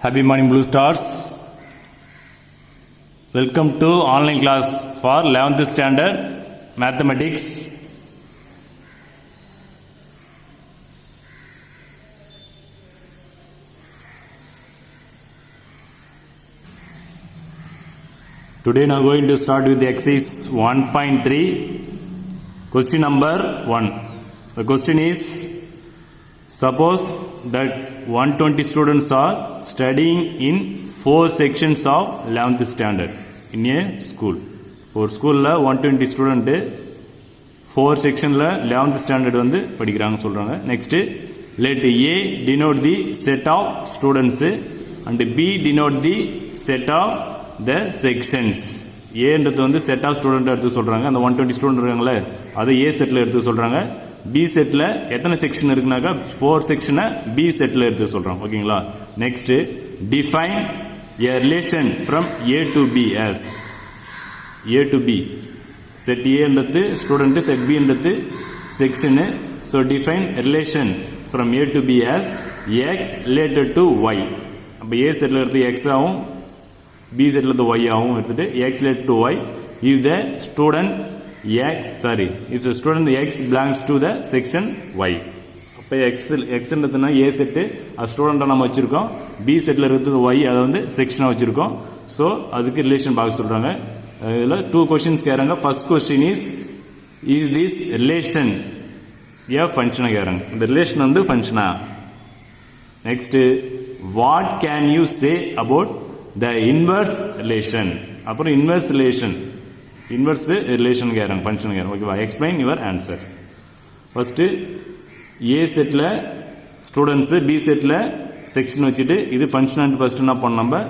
Happy morning, Blue Stars. Welcome to online class for 11th standard mathematics. Today now going to start with the exercise 1.3, question number 1. The question is, suppose that 120 students are studying in 4 sections of 11th standard in a school. For school la 120 student 4 section la 11th standard வந்து படிக்கிறாங்க சொல்றாங்க. Next, let A denote the set of students and B denote the set of the sections. A ன்றது வந்து set of student எடுத்து சொல்றாங்க. அந்த 120 student இருக்காங்களே அதை A செட்ல எடுத்து சொல்றாங்க. B செட்ல எத்தனை செக்ஷன் இருக்குனாக்கா 4 செக்ஷனை B செட்ல எடுத்து சொல்றோம். ஓகேங்களா? Next define a relation from A to B as A to B. set A ன்றது ஸ்டூடண்ட், set B ன்றது section. so define relation from A to B as x related to y. அப்ப A செட்ல இருந்து x ஆகும், B செட்ல இருந்து y ஆகும் எடுத்துட்டு x related to y if the student if the student x belongs to the section y. அப்போ x ன்றதுனா A set, அது ஸ்டூடெண்ட்டாக நம்ம வச்சுருக்கோம். B செட்டில் இருக்கிறது y, அதை வந்து செக்ஷனாக வச்சுருக்கோம். ஸோ அதுக்கு ரிலேஷன் பார்க்க சொல்கிறாங்க. இதில் 2 கொஸ்டின்ஸ் கேட்குறாங்க. First question is this relation a ஃபங்க்ஷனாக கேட்குறாங்க. இந்த ரிலேஷன் வந்து ஃபங்க்ஷனா? Next what can you say about the inverse relation? அப்புறம் இன்வர்ஸ் ரிலேஷன், இன்வர்ஸ் ரிலேஷன் கேட்குறாங்க, ஃபங்க்ஷன் கேட்குறாங்க. ஓகேவா? Explain your answer. First A செட்டில் ஸ்டூடெண்ட்ஸு, பி செட்டில் செக்ஷன் வச்சுட்டு இது ஃபங்க்ஷன் ஃபஸ்ட்டு என்ன பண்ணணும், நம்ம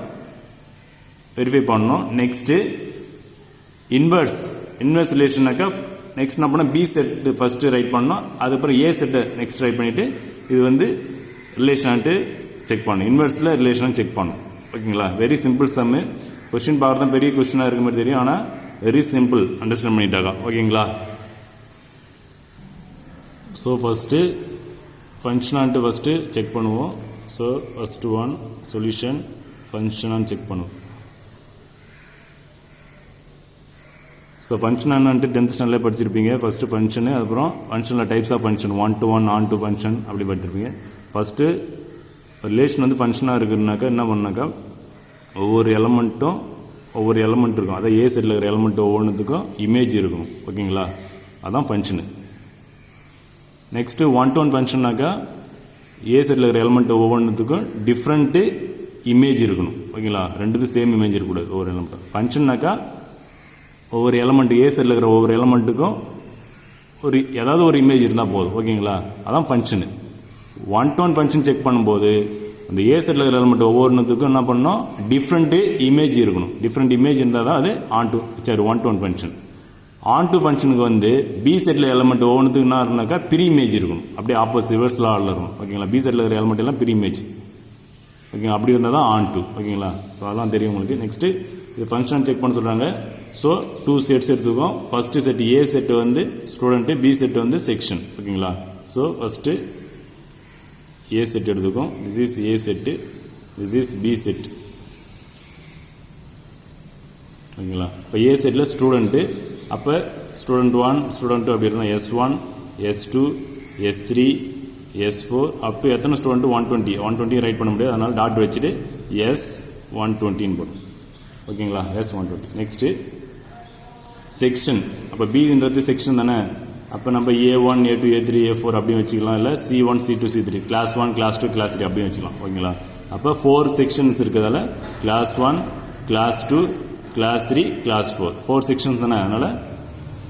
வெரிஃபை பண்ணணும். நெக்ஸ்ட்டு இன்வர்ஸ் ரிலேஷனாக்கா நெக்ஸ்ட் என்ன பண்ணோம், பி செட்டு ஃபஸ்ட்டு ரைட் பண்ணணும். அதுக்கப்புறம் ஏ செட்டை நெக்ஸ்ட் ரைட் பண்ணிவிட்டு இது வந்து ரிலேஷனான்ட்டு செக் பண்ணணும். இன்வர்ஸில் ரிலேஷனாக செக் பண்ணணும். ஓகேங்களா? வெரி சிம்பிள் சம்மு. கொஸ்டின் பார்க்குறது தான் பெரிய கொஸ்டினாக இருக்க மாதிரி தெரியும், ஆனால் வெரி சிம்பிள், அண்டர்ஸ்டாண்ட் பண்ணிட்டாங்க. ஓகேங்களா? ஸோ ஃபஸ்ட்டு ஃபங்க்ஷனான்ட்டு ஃபஸ்ட்டு செக் பண்ணுவோம். ஸோ ஃபஸ்ட்டு ஒன் சொல்யூஷன் ஃபங்க்ஷனான்னு செக் பண்ணுவோம். ஸோ ஃபங்க்ஷன் என்னன்ட்டு 10th ஸ்டாண்டர்டில் படிச்சிருப்பீங்க. ஃபஸ்ட்டு ஃபங்க்ஷனு, அப்புறம் ஃபங்க்ஷனில் types of function 1 to 1, on to function அப்படி படிச்சிருப்பீங்க. ஃபஸ்ட்டு ரிலேஷன் வந்து ஃபங்க்ஷனாக இருக்குதுனாக்கா என்ன பண்ணாக்கா ஒவ்வொரு எலமெண்ட் இருக்கும். அதான் ஏ செட்டில் இருக்கிற எலமெண்ட் ஒவ்வொன்றுத்துக்கும் இமேஜ் இருக்கும். ஓகேங்களா? அதான் ஃபங்க்ஷனு. நெக்ஸ்ட்டு 1 to 1 ஃபங்க்ஷன்னாக்கா ஏ செட்டில் இருக்கிற எலமெண்ட் ஒவ்வொன்றுத்துக்கும் டிஃப்ரெண்ட்டு இமேஜ் இருக்கணும். ஓகேங்களா? ரெண்டுத்துக்கும் சேம் இமேஜ் இருக்கக்கூடாது ஒவ்வொரு எலமெண்ட்டும். ஃபங்க்ஷன்னாக்கா ஒவ்வொரு எலமெண்ட் ஏ செட்டில் இருக்கிற ஒவ்வொரு எலமெண்ட்டுக்கும் ஏதாவது ஒரு இமேஜ் இருந்தால் போதும். ஓகேங்களா? அதான் ஃபங்க்ஷனு. 1 to 1 ஃபங்க்ஷன் செக் பண்ணும்போது அந்த ஏ செட்டில் இருக்கிற எலமெண்ட் ஒவ்வொன்றுத்துக்கும் என்ன பண்ணணும், டிஃப்ரெண்ட்டு இமேஜ் இருக்கணும். டிஃப்ரெண்ட் இமேஜ் இருந்தால் தான் அது 1 to 1 ஃபங்க்ஷன். ஆன் டு ஃபங்க்ஷனுக்கு வந்து பி செட்டில் எலமெண்ட் ஒவ்வொன்றுத்துக்கு என்ன இருந்தாக்கா ப்ரீ இமேஜ் இருக்கணும். அப்படியே ஆப்போசிட் ரிவர்ஸில் இருக்கணும். ஓகேங்களா? பி செட்டில் இருக்கிற எலமெண்ட் எல்லாம் ப்ரீ இமேஜ். ஓகேங்களா? அப்படி இருந்தால் தான் ஆன் டு. ஓகேங்களா? ஸோ அதெல்லாம் தெரியும் உங்களுக்கு. நெக்ஸ்ட்டு இது ஃபங்க்ஷன் செக் பண்ண சொல்கிறாங்க. ஸோ 2 செட்ஸ் எடுத்துக்கோம். ஃபஸ்ட்டு செட் ஏ செட்டு வந்து ஸ்டூடெண்ட்டு, பி செட்டு வந்து செக்ஷன். ஓகேங்களா? ஸோ ஃபஸ்ட்டு ஏ செட் எடுத்துக்கோம். This is A set, this is B set. ஓகேங்களா? இப்போ ஏ செட்டில் ஸ்டூடெண்ட்டு, அப்போ ஸ்டூடெண்ட் 1, ஸ்டூடெண்ட் 2 அப்படி இருந்தால் S1, S2, S3, S4 up to எத்தனை ஸ்டூடெண்ட் 120 ரைட் பண்ண முடியாது. அதனால் டாட் வச்சுட்டு S120 போடும். ஓகேங்களா? S120. Next section. அப்போ பின்றது செக்ஷன் தானே. அப்போ நம்ம A1, A2, A3, A4 அப்படின்னு வச்சுக்கலாம். இல்லை C1, C2, C3, class 1, class 2, class 3 அப்படின்னு வச்சுக்கலாம். ஓகேங்களா? அப்போ 4 செக்ஷன்ஸ் இருக்கிறதால class 1, class 2, class 3, class 4 sections தானே. அதனால்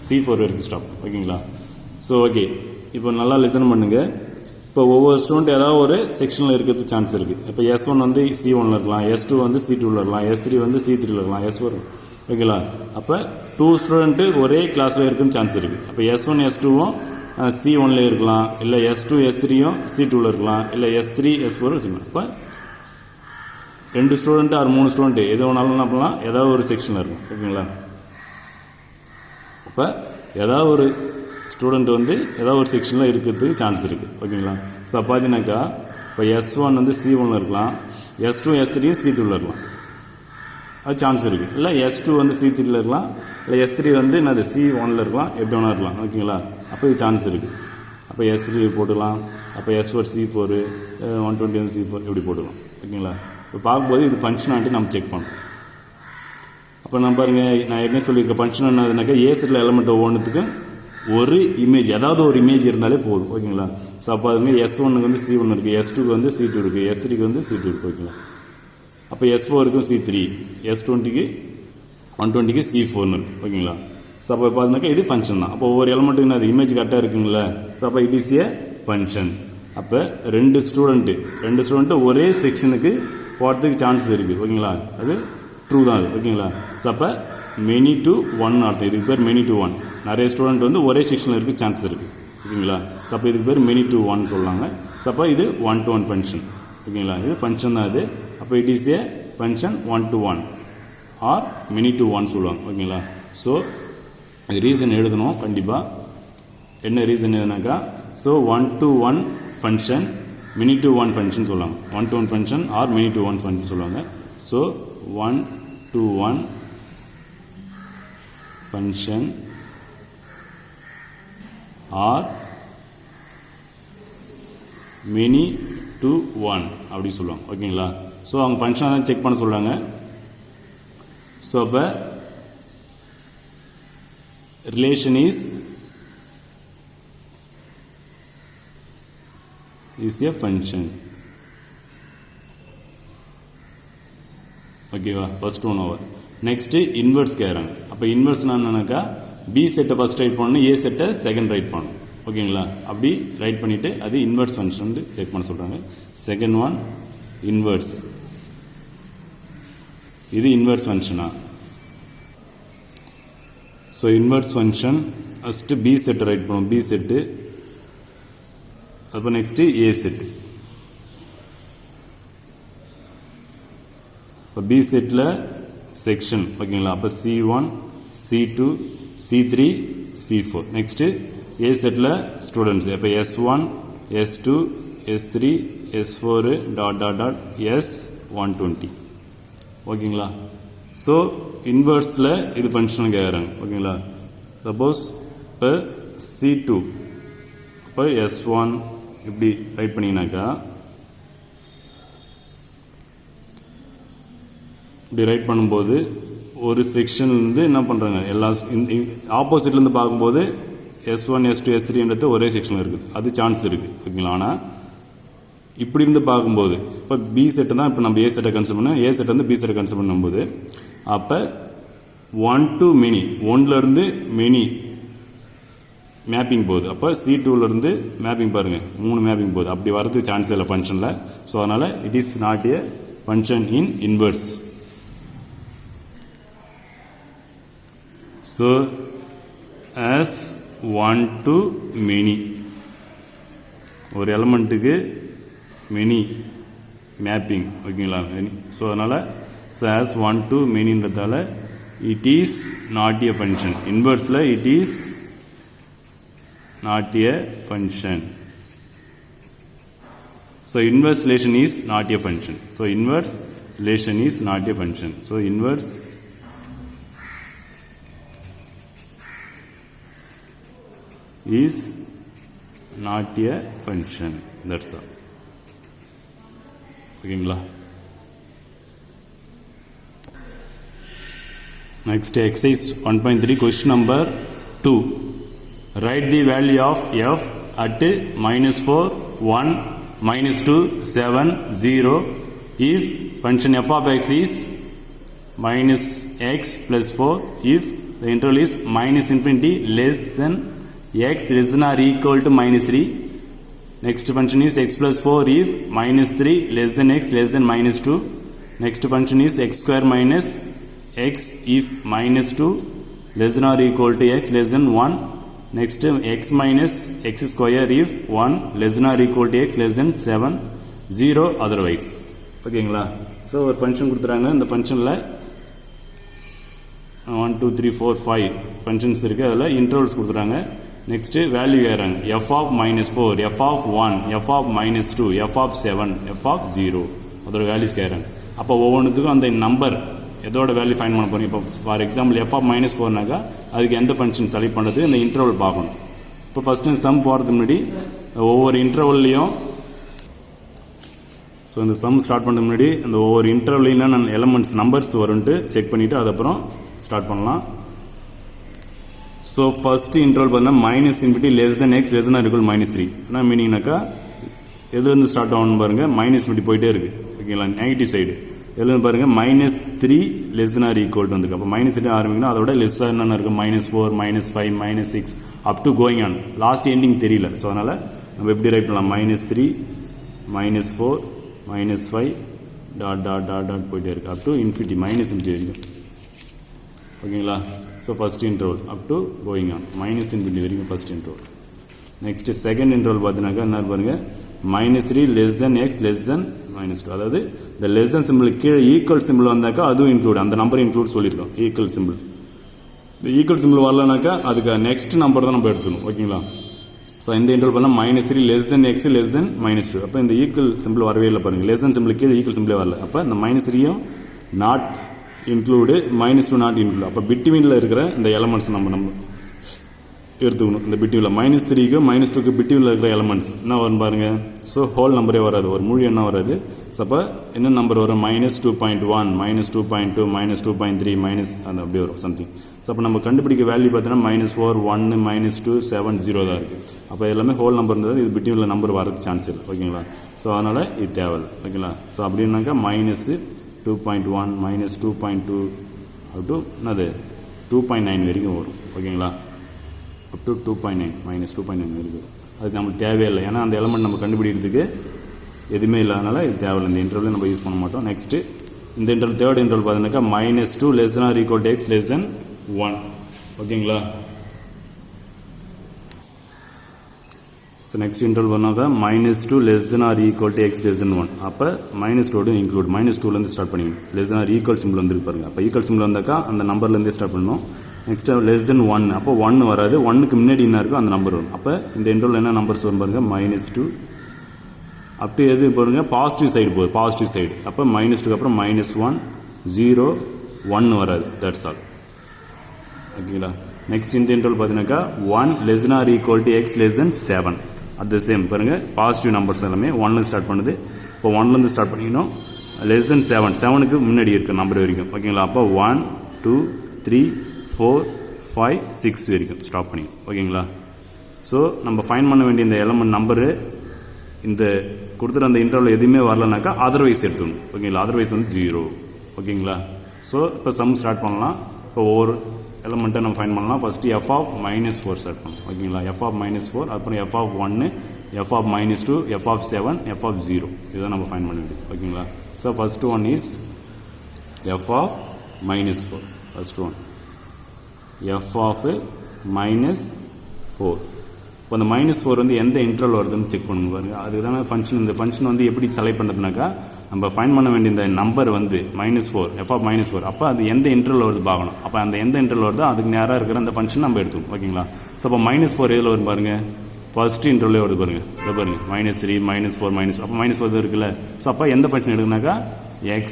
C4 வரைக்கும் ஸ்டாப். ஓகேங்களா? ஸோ ஓகே, இப்போ நல்லா லிசன் பண்ணுங்கள். இப்போ ஒவ்வொரு ஸ்டூடெண்ட் ஏதாவது ஒரு செக்ஷனில் இருக்கிறது சான்ஸ் இருக்குது. இப்போ S1 வந்து C1ல் இருக்கலாம், S2 வந்து C2ல் இருக்கலாம், S3 வந்து C3ல் இருக்கலாம், S4. ஓகேங்களா? அப்போ 2 ஸ்டூடெண்ட்டு ஒரே கிளாஸில் இருக்குன்னு சான்ஸ் இருக்குது. அப்போ S1, S2வும் C1ல இருக்கலாம், இல்லை S2, S3யும் C2ல் இருக்கலாம், இல்லை S3, S4 வச்சுக்கலாம். இப்போ 2 ஸ்டூடெண்ட்டு ஆர் 3 ஸ்டூடெண்ட்டு எது வேணாலும் என்ன பண்ணலாம், ஏதாவது ஒரு செக்ஷனில் இருக்கும். ஓகேங்களா? அப்போ ஏதாவது ஒரு ஸ்டூடெண்ட் வந்து ஏதாவது ஒரு செக்ஷனில் இருக்கிறதுக்கு சான்ஸ் இருக்குது. ஓகேங்களா? ஸோ பார்த்தீங்கன்னாக்கா இப்போ S1 வந்து C1 இருக்கலாம், S2 S3 C2 இருக்கலாம், அது சான்ஸ் இருக்குது. இல்லை S2 வந்து C3 இருக்கலாம், இல்லை S3 வந்து என்னது C1 இருக்கலாம், எப்படி வேணா இருக்கலாம். ஓகேங்களா? அப்போ இது சான்ஸ் இருக்குது. அப்போ S3 போட்டுக்கலாம், அப்போ S4 C4 120 C4 எப்படி போட்டுக்கலாம். ஓகேங்களா? இப்போ பார்க்கும்போது இது ஃபங்க்ஷனாலிட்டி நம்ம செக் பண்ணணும். அப்போ நம்ம பாருங்க, நான் என்ன சொல்லியிருக்கேன், ஃபங்க்ஷன் என்னதுனாக்கா ஏ செட்டில் எலமெண்ட் ஒவ்வொன்றுத்துக்கும் ஒரு இமேஜ், ஏதாவது ஒரு இமேஜ் இருந்தாலே போதும். ஓகேங்களா? ஸோ அப்போ அதுங்க S1க்கு வந்து C1 இருக்குது, S2க்கு வந்து C2 இருக்குது, S3க்கு வந்து C2 இருக்குது. ஓகேங்களா? அப்போ S4க்கும் C3, S20க்கு 120க்கு C4 இருக்குது. ஓகேங்களா? ஸோ அப்போ பார்த்தீங்கன்னாக்கா இது ஃபங்க்ஷன் தான். அப்போ ஒவ்வொரு எலமெண்ட்டுக்கு அது இமேஜ் கரெக்டாக இருக்குங்களா? ஸோ அப்போ இட் இஸ் ஏ ஃபங்க்ஷன். அப்போ ரெண்டு ஸ்டூடெண்ட்டு ஒரே செக்ஷனுக்கு போகிறதுக்கு சான்ஸ் இருக்குது. ஓகேங்களா? அது ட்ரூ தான் அது. ஓகேங்களா? ஸோ அப்போ மெனி டு ஒன் அர்த்தம். இதுக்கு பேர் மெனி டு ஒன். நிறைய ஸ்டூடெண்ட் வந்து ஒரே செக்ஷனில் இருக்க சான்ஸ் இருக்குது. ஓகேங்களா? ஸோ அப்போ இதுக்கு பேர் மெனி டு ஒன் சொல்லுவாங்க. ஸோ அப்போ இது 1-to-1 ஃபங்க்ஷன். ஓகேங்களா? இது ஃபங்க்ஷன் தான் இது. அப்போ it is a function 1-to-1 or many to one சொல்லுவாங்க. ஓகேங்களா? ஸோ ரீசன் எழுதணும் கண்டிப்பாக. என்ன ரீசன் எதுனாக்கா, so 1-to-1 function, many to one function சொல்லுவாங்க. 1-to-1 function or many to one function சொல்லுவாங்க. So 1-to-1 function or many to one அப்படி சொல்லுவாங்க. ஓகேங்களா? ஸோ அவங்க ஃபங்க்ஷனை தான் செக் பண்ண சொல்கிறாங்க. ஸோ அப்போ relation is a function. ஓகேவா? First one over. Next inverse கேட்குறாங்க. அப்போ இன்வெர்ஸ்னா என்னன்னாக்கா, பி செட்டை ஃபர்ஸ்ட் ரைட் பண்ணணும், ஏ செட்டை செகண்ட் ரைட் பண்ணணும். ஓகேங்களா? அப்படி ரைட் பண்ணிவிட்டு அது இன்வெர்ஸ் ஃபங்க்ஷன் செக் பண்ண சொல்கிறாங்க. Second one inverse. இது இன்வெர்ஸ் ஃபங்க்ஷனா? So inverse function first B set write பண்ணுவோம், பி செட்டு. அப்போ நெக்ஸ்ட்டு ஏ செட்டு. இப்போ பி செட்டில் செக்ஷன். ஓகேங்களா? அப்போ C1 C2 C3 C4. நெக்ஸ்ட்டு ஏ செட்டில் ஸ்டூடெண்ட்ஸ். அப்போ S1 S2 S3 S4 S120. ஓகேங்களா? ஸோ இன்வெர்ஸில் இது ஃபங்க்ஷன் கேட்குறாங்க. ஓகேங்களா? சப்போஸ் இப்போ C2 இப்போ S1 இப்படி ரைட் பண்ணிங்கனாக்கா, இப்படி ரைட் பண்ணும்போது ஒரு செக்ஷன்லேருந்து என்ன பண்ணுறாங்க, எல்லா ஆப்போசிட்லேருந்து பார்க்கும்போது S1 S2 S3ன்றது ஒரே செக்ஷனில் இருக்குது, அது சான்ஸ் இருக்குது. ஓகேங்களா? ஆனால் இப்படி இருந்து பார்க்கும்போது இப்போ பி செட்டு தான், இப்போ நம்ம ஏ செட்டை கன்சிடர் பண்ண, ஏ செட்டை வந்து பி செட்டை கன்சிடர் பண்ணும்போது அப்போ 1 to many, 1லேருந்து மெனி மேப்பிங் போகுது. அப்போ C2லேருந்து மேப்பிங் பாருங்கள், 3 மேப்பிங் போகுது. அப்படி வரதுக்கு சான்ஸ் இல்லை ஃபங்க்ஷனில். ஸோ அதனால் it is not a function in inverse. So as 1 to many, ஒரு எலமெண்ட்டுக்கு மெனி மேப்பிங். ஓகேங்களா? மெனி. ஸோ அதனால் so as 1 to manyன்றதால it is not a function. Inversely it is not a function. So inverse relation is not a function. So inverse relation is not a function. So inverse is not a function. That's all. ஓகேங்களா? Next exercise 1.3 question number 2. Write the value of f at -4 1 -2 7 0 if function f of x is minus x plus 4 if the interval is minus infinity less than x less than or equal to minus 3. Next function is x plus 4 if minus 3 less than x less than minus 2. Next function is x square minus x if minus 2 less than or equal to x less than 1. Next x minus x square if 1 less than or equal to x less than 7 0 otherwise. ஓகேங்களா? So ஒரு function கொடுத்துறாங்க. இந்த ஃபங்க்ஷனில் 1 2 3 4 5 functions இருக்குது. அதில் intervals கொடுத்துறாங்க. Next value கேட்குறாங்க F of -4, F of 1, F of -2, F of 7, F of 0 அதோட வேல்யூஸ் கேட்குறாங்க. அப்போ ஒவ்வொன்றுத்துக்கும் அந்த நம்பர் எதோட வேல்யூ ஃபைண்ட் பண்ண போகிறோம். இப்போ ஃபார் எக்ஸாம்பிள் எஃப் ஆஃப் -4னாக்கா அதுக்கு எந்த ஃபங்க்ஷன் செலக்ட் பண்ணுறது இந்த இன்டர்வல் பார்க்கணும். இப்போ ஃபஸ்ட்டு சம் போகிறதுக்கு முன்னாடி ஒவ்வொரு இன்டர்வல்லையும் ஸோ இந்த சம் ஸ்டார்ட் பண்ணுறதுக்கு முன்னாடி அந்த ஒவ்வொரு இன்டர்வல்லையும் நான் எலமெண்ட்ஸ் நம்பர்ஸ் வரும்ட்டு செக் பண்ணிவிட்டு அதுக்கப்புறம் ஸ்டார்ட் பண்ணலாம். ஸோ ஃபர்ஸ்ட் இன்டர்வல் பார்த்தீங்கன்னா -∞ less than x less than or equal -3 என்ன மீனிங்னாக்கா எதுலேருந்து ஸ்டார்ட் ஆகணும்னு பாருங்கள் -∞ போயிட்டே இருக்குது ஓகேங்களா நெகட்டிவ் சைடு எதுலேருந்து பாருங்கள் -3 less than or equal to வந்துருக்கு. அப்போ -3 ஆரம்பிக்கணும் அதோட லெஸ்ஸாக என்னென்ன இருக்குது -4 -5 -6 up to going on last ending தெரியல. ஸோ அதனால் நம்ம எப்படி ரைட் பண்ணலாம் -3 -4 -5 டாட் டாட் டாட் டாட் போயிட்டே இருக்குது அப் டு இன்ஃபினிட்டி -∞ வரைக்கும் ஓகேங்களா. So first interval up to going on -∞ வரைக்கும் first interval. Next second interval பார்த்தீங்கன்னாக்கா என்ன பாருங்கள் -3 less than x less than -2 அதாவது இந்த லெஸ் தென் சிம்பிள் கீழே ஈக்குவல் சிம்பிள் வந்தாக்கா அதுவும் இன்க்ளூட் அந்த நம்பர் இன்க்ளூட் சொல்லியிருக்கோம். ஈக்குவல் சிம்பிள் இந்த ஈக்குவல் சிம்பிள் வரலனாக்கா அதுக்கு நெக்ஸ்ட் நம்பர் தான் நம்ம எடுத்துக்கணும் ஓகேங்களா. ஸோ இந்த இன்டர்வல் பண்ணால் -3 less than x less than -2 அப்போ இந்த ஈக்குவல் சிம்பிள் வரவே இல்லை பாருங்கள் லெஸ் தென் சிம்பிள் கீழே ஈக்குவல் சிம்பிளே வரல. அப்போ இந்த -3யும் நாட் இன்க்ளூடு -2 நாட் இன்க்ளூட். அப்போ பிட்வீனில் இருக்கிற இந்த எலமெண்ட்ஸ் நம்ம எடுத்துக்கணும். இந்த பிட்வீனில் -3க்கும் -2க்கு பிட்வீனில் இருக்கிற எலமெண்ட்ஸ் என்ன வரும் பாருங்கள். ஸோ ஹோல் நம்பரே வராது ஒரு முழு எண்ணம் வராது. ஸோ அப்போ என்ன நம்பர் வரும் -2.1 -2.2 -2.3 அந்த அப்படி வரும் சம்திங். ஸோ அப்போ நம்ம கண்டுபிடிக்க வேல்யூ பார்த்தீங்கன்னா -4 1 -2 7 0 தான் இருக்குது. அப்போ எல்லாமே ஹோல் நம்பர் இருந்தது இது பிட்வீனில் நம்பர் வரது சான்ஸ் இல்லை ஓகேங்களா. ஸோ அதனால் இது தேவையில்லை ஓகேங்களா. ஸோ அப்படின்னாக்கா -2.1 -2.2 அப் டு என்னது 2.9 வரைக்கும் வரும் ஓகேங்களா. அப் டு 2.9 -2.9 வரைக்கும் அதுக்கு நம்மளுக்கு தேவையில்லை ஏன்னா அந்த எலமெண்ட் நம்ம கண்டுபிடிக்கிறதுக்கு எதுவுமே இல்லாதனால இது தேவையில்லை. இந்த இன்டர்வல் நம்ம யூஸ் பண்ண மாட்டோம். நெக்ஸ்ட்டு இந்த இன்டர்வல் தேர்ட் இன்டர்வல் பார்த்தீங்கன்னாக்கா -2 less than or equal to x less than 1 ஓகேங்களா. ஸோ நெக்ஸ்ட் இன்டர்வல் பண்ணாக்கா -2 less than or equal to x less than 1 அப்போ -2 இன்க்ளூட் -2லேருந்து ஸ்டார்ட் பண்ணிக்கணும். less than or equal simple வந்துருக்கு பாருங்க. அப்போ ஈக்குவல் சிம்பிள் வந்தாக்கா அந்த நம்பர்லேருந்தே ஸ்டார்ட் பண்ணணும். நெக்ஸ்ட்டு less than 1 அப்போ 1 வராது 1க்கு முன்னாடி என்ன இருக்கோ அந்த நம்பர் வரும். அப்போ இந்த இன்டர்வல் என்ன நம்பர்ஸ் வரும் பாருங்கள் -2 அப் டு எது பாருங்கள் பாசிட்டிவ் சைடு போகுது பாசிட்டிவ் சைடு. அப்போ -2க்கு அப்புறம் -1 0 1 வராது தட்ஸ் ஆல் ஓகேங்களா. நெக்ஸ்ட் இந்த இன்டர்வல் பார்த்தீங்கன்னாக்கா 1 less than or equal to x less than 7 at the same பாருங்கள் பாசிட்டிவ் நம்பர்ஸ் எல்லாமே 1லேருந்து ஸ்டார்ட் பண்ணுது. இப்போ 1லேருந்து ஸ்டார்ட் பண்ணிக்கணும் less than 7 7க்கு முன்னாடி இருக்குது நம்பர் வரைக்கும் ஓகேங்களா. அப்போ 1 2 3 4 5 6 வரைக்கும் ஸ்டாப் பண்ணி ஓகேங்களா. ஸோ நம்ம ஃபைன் பண்ண வேண்டிய இந்த எலமெண்ட் நம்பரு இந்த கொடுத்துட்டு அந்த இன்டர்வல் எதுவுமே வரலனாக்கா அதர்வைஸ் எடுத்துக்கணும் ஓகேங்களா. அதர்வைஸ் வந்து 0 ஓகேங்களா. ஸோ இப்போ சம் ஸ்டார்ட் பண்ணலாம். இப்போ ஒவ்வொரு எலமெண்ட்டை நம்ம ஃபைன் பண்ணலாம். ஃபஸ்ட்டு எஃப் ஆஃப் -4 ஸ்டார்ட் பண்ணலாம் ஓகேங்களா. எஃப் ஆஃப் -4 அப்புறம் F of 1 F of -2 F of 7 F of 0 இதுதான் நம்ம ஃபைன் பண்ண வேண்டியது ஓகேங்களா. So first one is F of -4 first one F of -4. இப்போ அந்த -4 வந்து எந்த இன்டர்வல் வருதுன்னு செக் பண்ணுங்க பாருங்க. அதுதான ஃபங்க்ஷன். இந்த ஃபங்க்ஷன் வந்து எப்படி செலக்ட் பண்ணுறதுனாக்கா நம்ம ஃபைன் பண்ண வேண்டிய இந்த நம்பர் வந்து -4 எஃப் ஆஃப் -4 அப்போ அது எந்த இன்டர்வல் வருது பார்க்கணும். அப்போ அந்த எந்த இன்டர்வல் வருதோ அதுக்கு நேராக இருக்கிற அந்த ஃபங்க்ஷன் நம்ம எடுத்துக்கணும் ஓகேங்களா. ஸோ அப்போ -4 எதில் வரும் பாருங்க ஃபர்ஸ்ட் இன்டர்வலே வருது பாருங்க இதை பாருங்க -3 -4 அப்போ -4 இருக்குல்ல. ஸோ அப்போ எந்த ஃபங்க்ஷன் எடுக்குனாக்கா x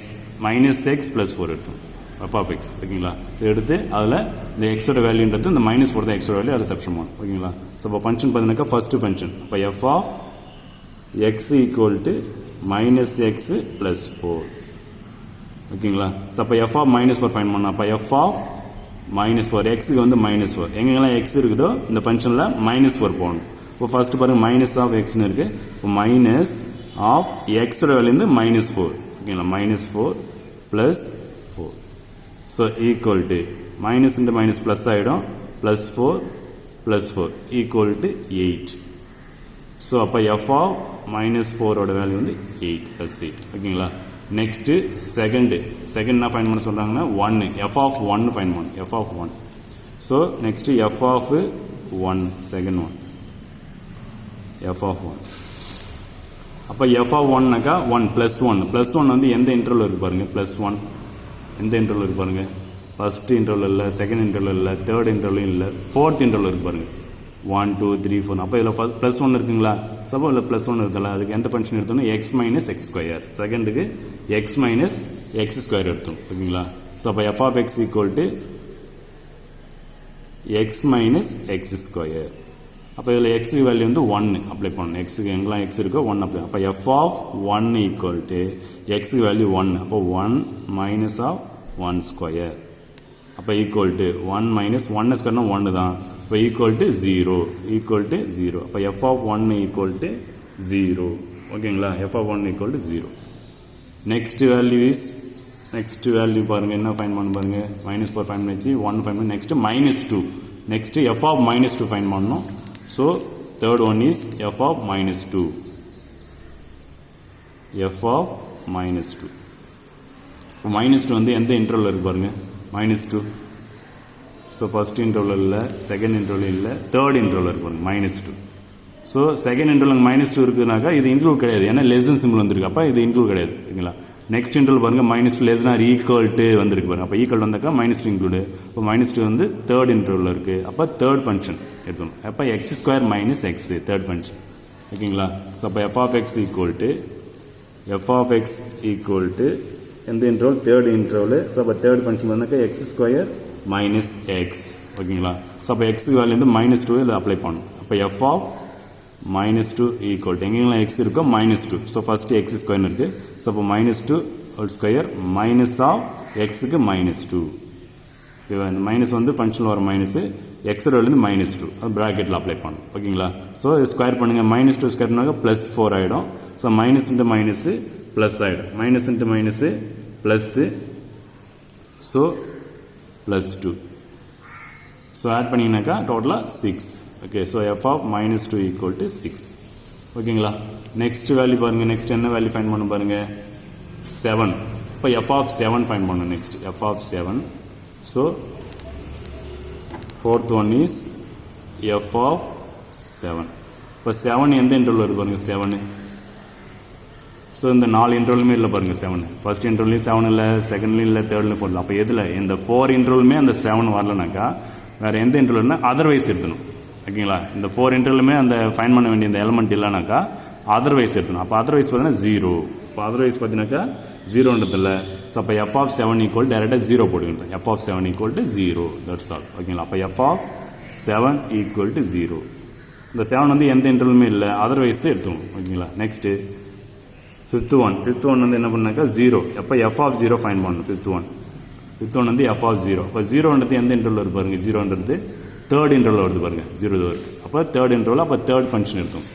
-x+4 எடுத்தோம் எஃப் ஆஃப் எக்ஸ் ஓகேங்களா. ஸோ எடுத்து அதில் இந்த எக்ஸோட வேல்யூன்றது இந்த -4 தான் எக்ஸோட வேல்யூ அதை சப்ஸ்டிட் பண்ணணும் ஓகேங்களா. ஸோ இப்போ ஃபங்க்ஷன் பார்த்தீங்கன்னாக்கா ஃபர்ஸ்ட் ஃபங்க்ஷன் அப்போ F of X equal to -x+4 ஓகேங்களா. ஸோ அப்போ எஃப் ஆஃப் -4 ஃபைன் பண்ணணும். அப்போ எஃப் ஆஃப் -4 எக்ஸுக்கு வந்து -4 எங்கெல்லாம் எக்ஸ் இருக்குதோ இந்த ஃபங்க்ஷனில் -4 போகணும். இப்போ ஃபர்ஸ்ட் பாருங்கள் மைனஸ் ஆஃப் எக்ஸ்னு இருக்குது. இப்போ மைனஸ் ஆஃப் எக்ஸோட வேல்யூ வந்து -4 ஓகேங்களா. -4 + 4 so equal to minus into minus plus ஆகிடும் +4 + 4 ஈக்குவல் டு 8. ஸோ அப்போ எஃப் ஆஃப் -4ஓட வேல்யூ வந்து 8 + 8 ஓகேங்களா. நெக்ஸ்ட்டு செகண்ட் என்ன ஃபைன் பண்ண சொல்கிறாங்கன்னா 1 எஃப் ஆஃப் 1 ஃபைன் பண்ணணும் F of 1. So next F of 1 second one F of 1. அப்போ எஃப் ஆஃப் 1னாக்கா 1 + 1 வந்து எந்த இன்டர்வல் இருக்குது பாருங்கள் +1 எந்த இன்டர்வல் இருக்குது பாருங்கள் ஃபஸ்ட் இன்டர்வல் இல்லை செகண்ட் இன்டர்வல் இல்லை தேர்ட் இன்டர்வலும் இல்லை ஃபோர்த் இன்டர்வல் இருக்குது பாருங்கள் 1 2 3 4 அப்போ இதில் ப்ளஸ் 1 இருக்குங்களா சப்போ இதில் ப்ளஸ் 1 இருக்குல்ல அதுக்கு எந்த ஃபங்க்ஷன் எடுத்தோம்னா எக்ஸ் மைனஸ் எக்ஸ் ஸ்கொயர் செகண்டுக்கு எக்ஸ் மைனஸ் எக்ஸ் ஸ்கொயர் எடுத்தோம் ஓகேங்களா ஸோ அப்போ F of X equal to X minus X square அப்போ இதில் எக்ஸ் வேல்யூ வந்து 1 அப்ளை பண்ணணும் எக்ஸுக்கு எங்கெல்லாம் எக்ஸ் இருக்கோ 1 அப்ளை அப்போ எஃப் ஆஃப் 1 ஈக்குவல் டு எக்ஸுக்கு வேல்யூ 1 அப்போ 1 மைனஸ் ஆஃப் 1 ஸ்கொயர் அப்போ ஈக்குவல் டு 1 மைனஸ் 1 ஸ்கொயர்னா 1 தான் இப்போ ஈக்குவல் டு 0 அப்போ எஃப் ஆஃப் 1 ஈக்குவல் டு 0 ஓகேங்களா F of 1 equal to 0 next value பாருங்கள் என்ன ஃபைன் பண்ண பாருங்கள் -4 ஃபைன் பண்ணிச்சு 1 ஃபைன் பண்ணி next -2 next F of -2 find பண்ணணும் so third one is F of -2 -2 வந்து எந்த இன்டர்வல் இருக்கு பாருங்கள் -2 ஸோ ஃபர்ஸ்ட் இன்டர்வல் இல்லை செகண்ட் இன்டர்வல் இல்லை தேர்ட் இன்டர்வல் இருக்கு பாருங்க -2 ஸோ செகண்ட் இன்டர்வல் -2 இருக்குதுனாக்கா இது இன்க்ளூட் கிடையாது ஏன்னா லெசன் சிம்பிள் வந்துருக்கு அப்போ இது இன்க்ளூட் கிடையாது ஓகேங்களா நெக்ஸ்ட் இன்டர்வல் பாருங்கள் -2 லெஸ் ஆர் ஈக்குவல் டு வந்திருக்கு பாருங்க அப்போ ஈக்குவல் வந்தாக்கா -2 இன்க்ளூடு அப்போ -2 வந்து தேர்ட் இன்டர்வல் இருக்குது அப்போ தேர்ட் ஃபங்க்ஷன் எடுத்துக்கணும் அப்போ X square minus X third function ஓகேங்களா ஸோ அப்போ F of X equal to எந்த இன்டர்வல் தேர்ட் இன்டர்வல் ஸோ அப்போ தேர்ட் ஃபங்க்ஷன் வந்தாக்கா எக்ஸ் ஸ்கொயர் மைனஸ் எக்ஸ் ஓகேங்களா ஸோ அப்போ எக்ஸுக்கு வேல்யூ வந்து -2 இதில் அப்ளை பண்ணணும் அப்போ எஃப் ஆஃப் -2 ஈக்குவல் டு எங்கெல்லாம் எக்ஸ் இருக்கோ -2 ஸோ ஃபஸ்ட்டு எக்ஸ் ஸ்கொயர்னு இருக்குது ஸோ அப்போ -2 ஹோல் ஸ்கொயர் மைனஸ் ஆஃப் எக்ஸுக்கு -2 ஓகேவா இந்த மைனஸ் வந்து ஃபங்க்ஷனில் வர மைனஸு எக்ஸோட வந்து -2 அது ப்ராக்கெட்டில் அப்ளை பண்ணணும் ஓகேங்களா ஸோ ஸ்கொயர் பண்ணுங்கள் -2 ஸ்கொயர் பண்ணாக்க +4 ஆகிடும் so minus into minus plus ஆகிடும் minus into minus plus so +2 so add பண்ணிங்கனாக்கா டோட்டலாக 6 okay so F of -2 equal to 6 ஓகேங்களா நெக்ஸ்ட் வேல்யூ பாருங்கள் நெக்ஸ்ட் என்ன வேல்யூ ஃபைன் பண்ண பாருங்கள் 7 இப்போ எஃப் ஆஃப் 7 ஃபைன் பண்ணணும் next F of 7 so fourth one is F of 7 இப்போ 7 எந்த இன்டர்வல் வருது பாருங்கள் 7 ஸோ இந்த 4 இன்டர்வலுமே இல்லை பாருங்கள் 7 ஃபர்ஸ்ட் இன்டர்வல்லையும் 7 இல்லை செகண்ட்லையும் இல்லை தேர்ட்லையும் 4 அப்போ எதில் இந்த 4 இன்டர்வலுமே அந்த 7 வரலனாக்கா வேறு எந்த இன்டர்வல்னா அதர்வைஸ் எடுத்தணும் ஓகேங்களா இந்த 4 இன்டர்வலுமே அந்த ஃபைன் பண்ண வேண்டிய இந்த எலமெண்ட் இல்லைனாக்கா அதர்வைஸ் எடுத்தணும் அப்போ அதர்வைஸ் பார்த்தீங்கன்னா 0 இப்போ அதர்வைஸ் பார்த்தீங்கன்னாக்கா 0ன்றதில்ல ஸோ அப்போ எஃப் ஆஃப் 7 ஈக்குவல் டேரெக்டாக 0 போட்டுக்கிட்டோம் F of 7 equal to 0 that's all ஓகேங்களா அப்போ எஃப் ஆஃப் 7 ஈக்குவல் டு 0 இந்த 7 வந்து எந்த இன்டர்வலுமே இல்லை அதர்வைஸ் தான் எடுத்துக்கணும் ஓகேங்களா நெக்ஸ்ட்டு ஃபிஃப்த் ஒன் வந்து என்ன பண்ணாக்கா 0 எப்போ எஃப் ஆஃப் 0 ஃபைன் பண்ணணும் ஃபிஃப்த் ஒன் வந்து எஃப் ஆஃப் 0 இப்போ 0ன்றது எந்த இன்டர்வல் வருது பாருங்கள் 0ன்றது தேர்ட் இன்டர்வல் வருது பாருங்கள் 0 வருது அப்போ தேர்ட் இன்டர்வல் அப்போ தேர்ட் ஃபங்க்ஷன் எடுத்தோம்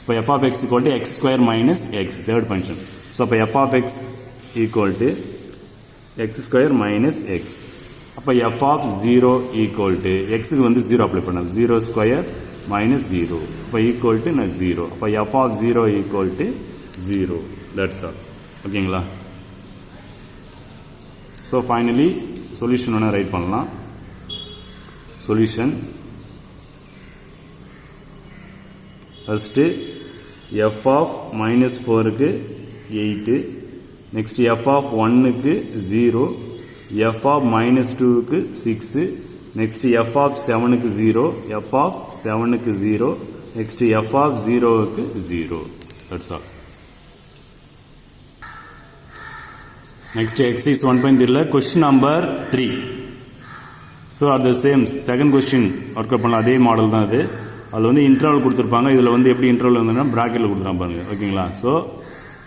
இப்போ F of X equal to X square minus X third function so அப்போ F of X equal to X square minus X அப்போ எஃப் ஆஃப் 0 ஈக்குவல் டு எக்ஸுக்கு வந்து 0 அப்ளை பண்ணோம் 0 ஸ்கொயர் மைனஸ் 0 இப்போ equal to 0 அப்போ F of 0 equal to 0 that's all ஓகேங்களா so finally solution ஒன்று write பண்ணலாம் சொல்யூஷன் ஃபஸ்ட்டு எஃப் ஆஃப் -4க்கு 8 நெக்ஸ்ட் எஃப் ஆஃப் 1க்கு 0 எஃப் ஆஃப் -2க்கு 6 நெக்ஸ்ட் எஃப் ஆஃப் 7க்கு 0 எஃப் ஆஃப் 7க்கு 0 நெக்ஸ்ட் எஃப் ஆஃப் 0க்கு 0 that's all next exercise 1.3 question number 3 so at the same second question work பண்ணலாம் அதே model தான் இது அதில் வந்து இன்டர்வல் கொடுத்துருப்பாங்க இதில் வந்து எப்படி இன்டர்வல் வந்ததுன்னா ப்ராக்கெட்டில் கொடுத்துருப்பாங்க பாருங்க ஓகேங்களா ஸோ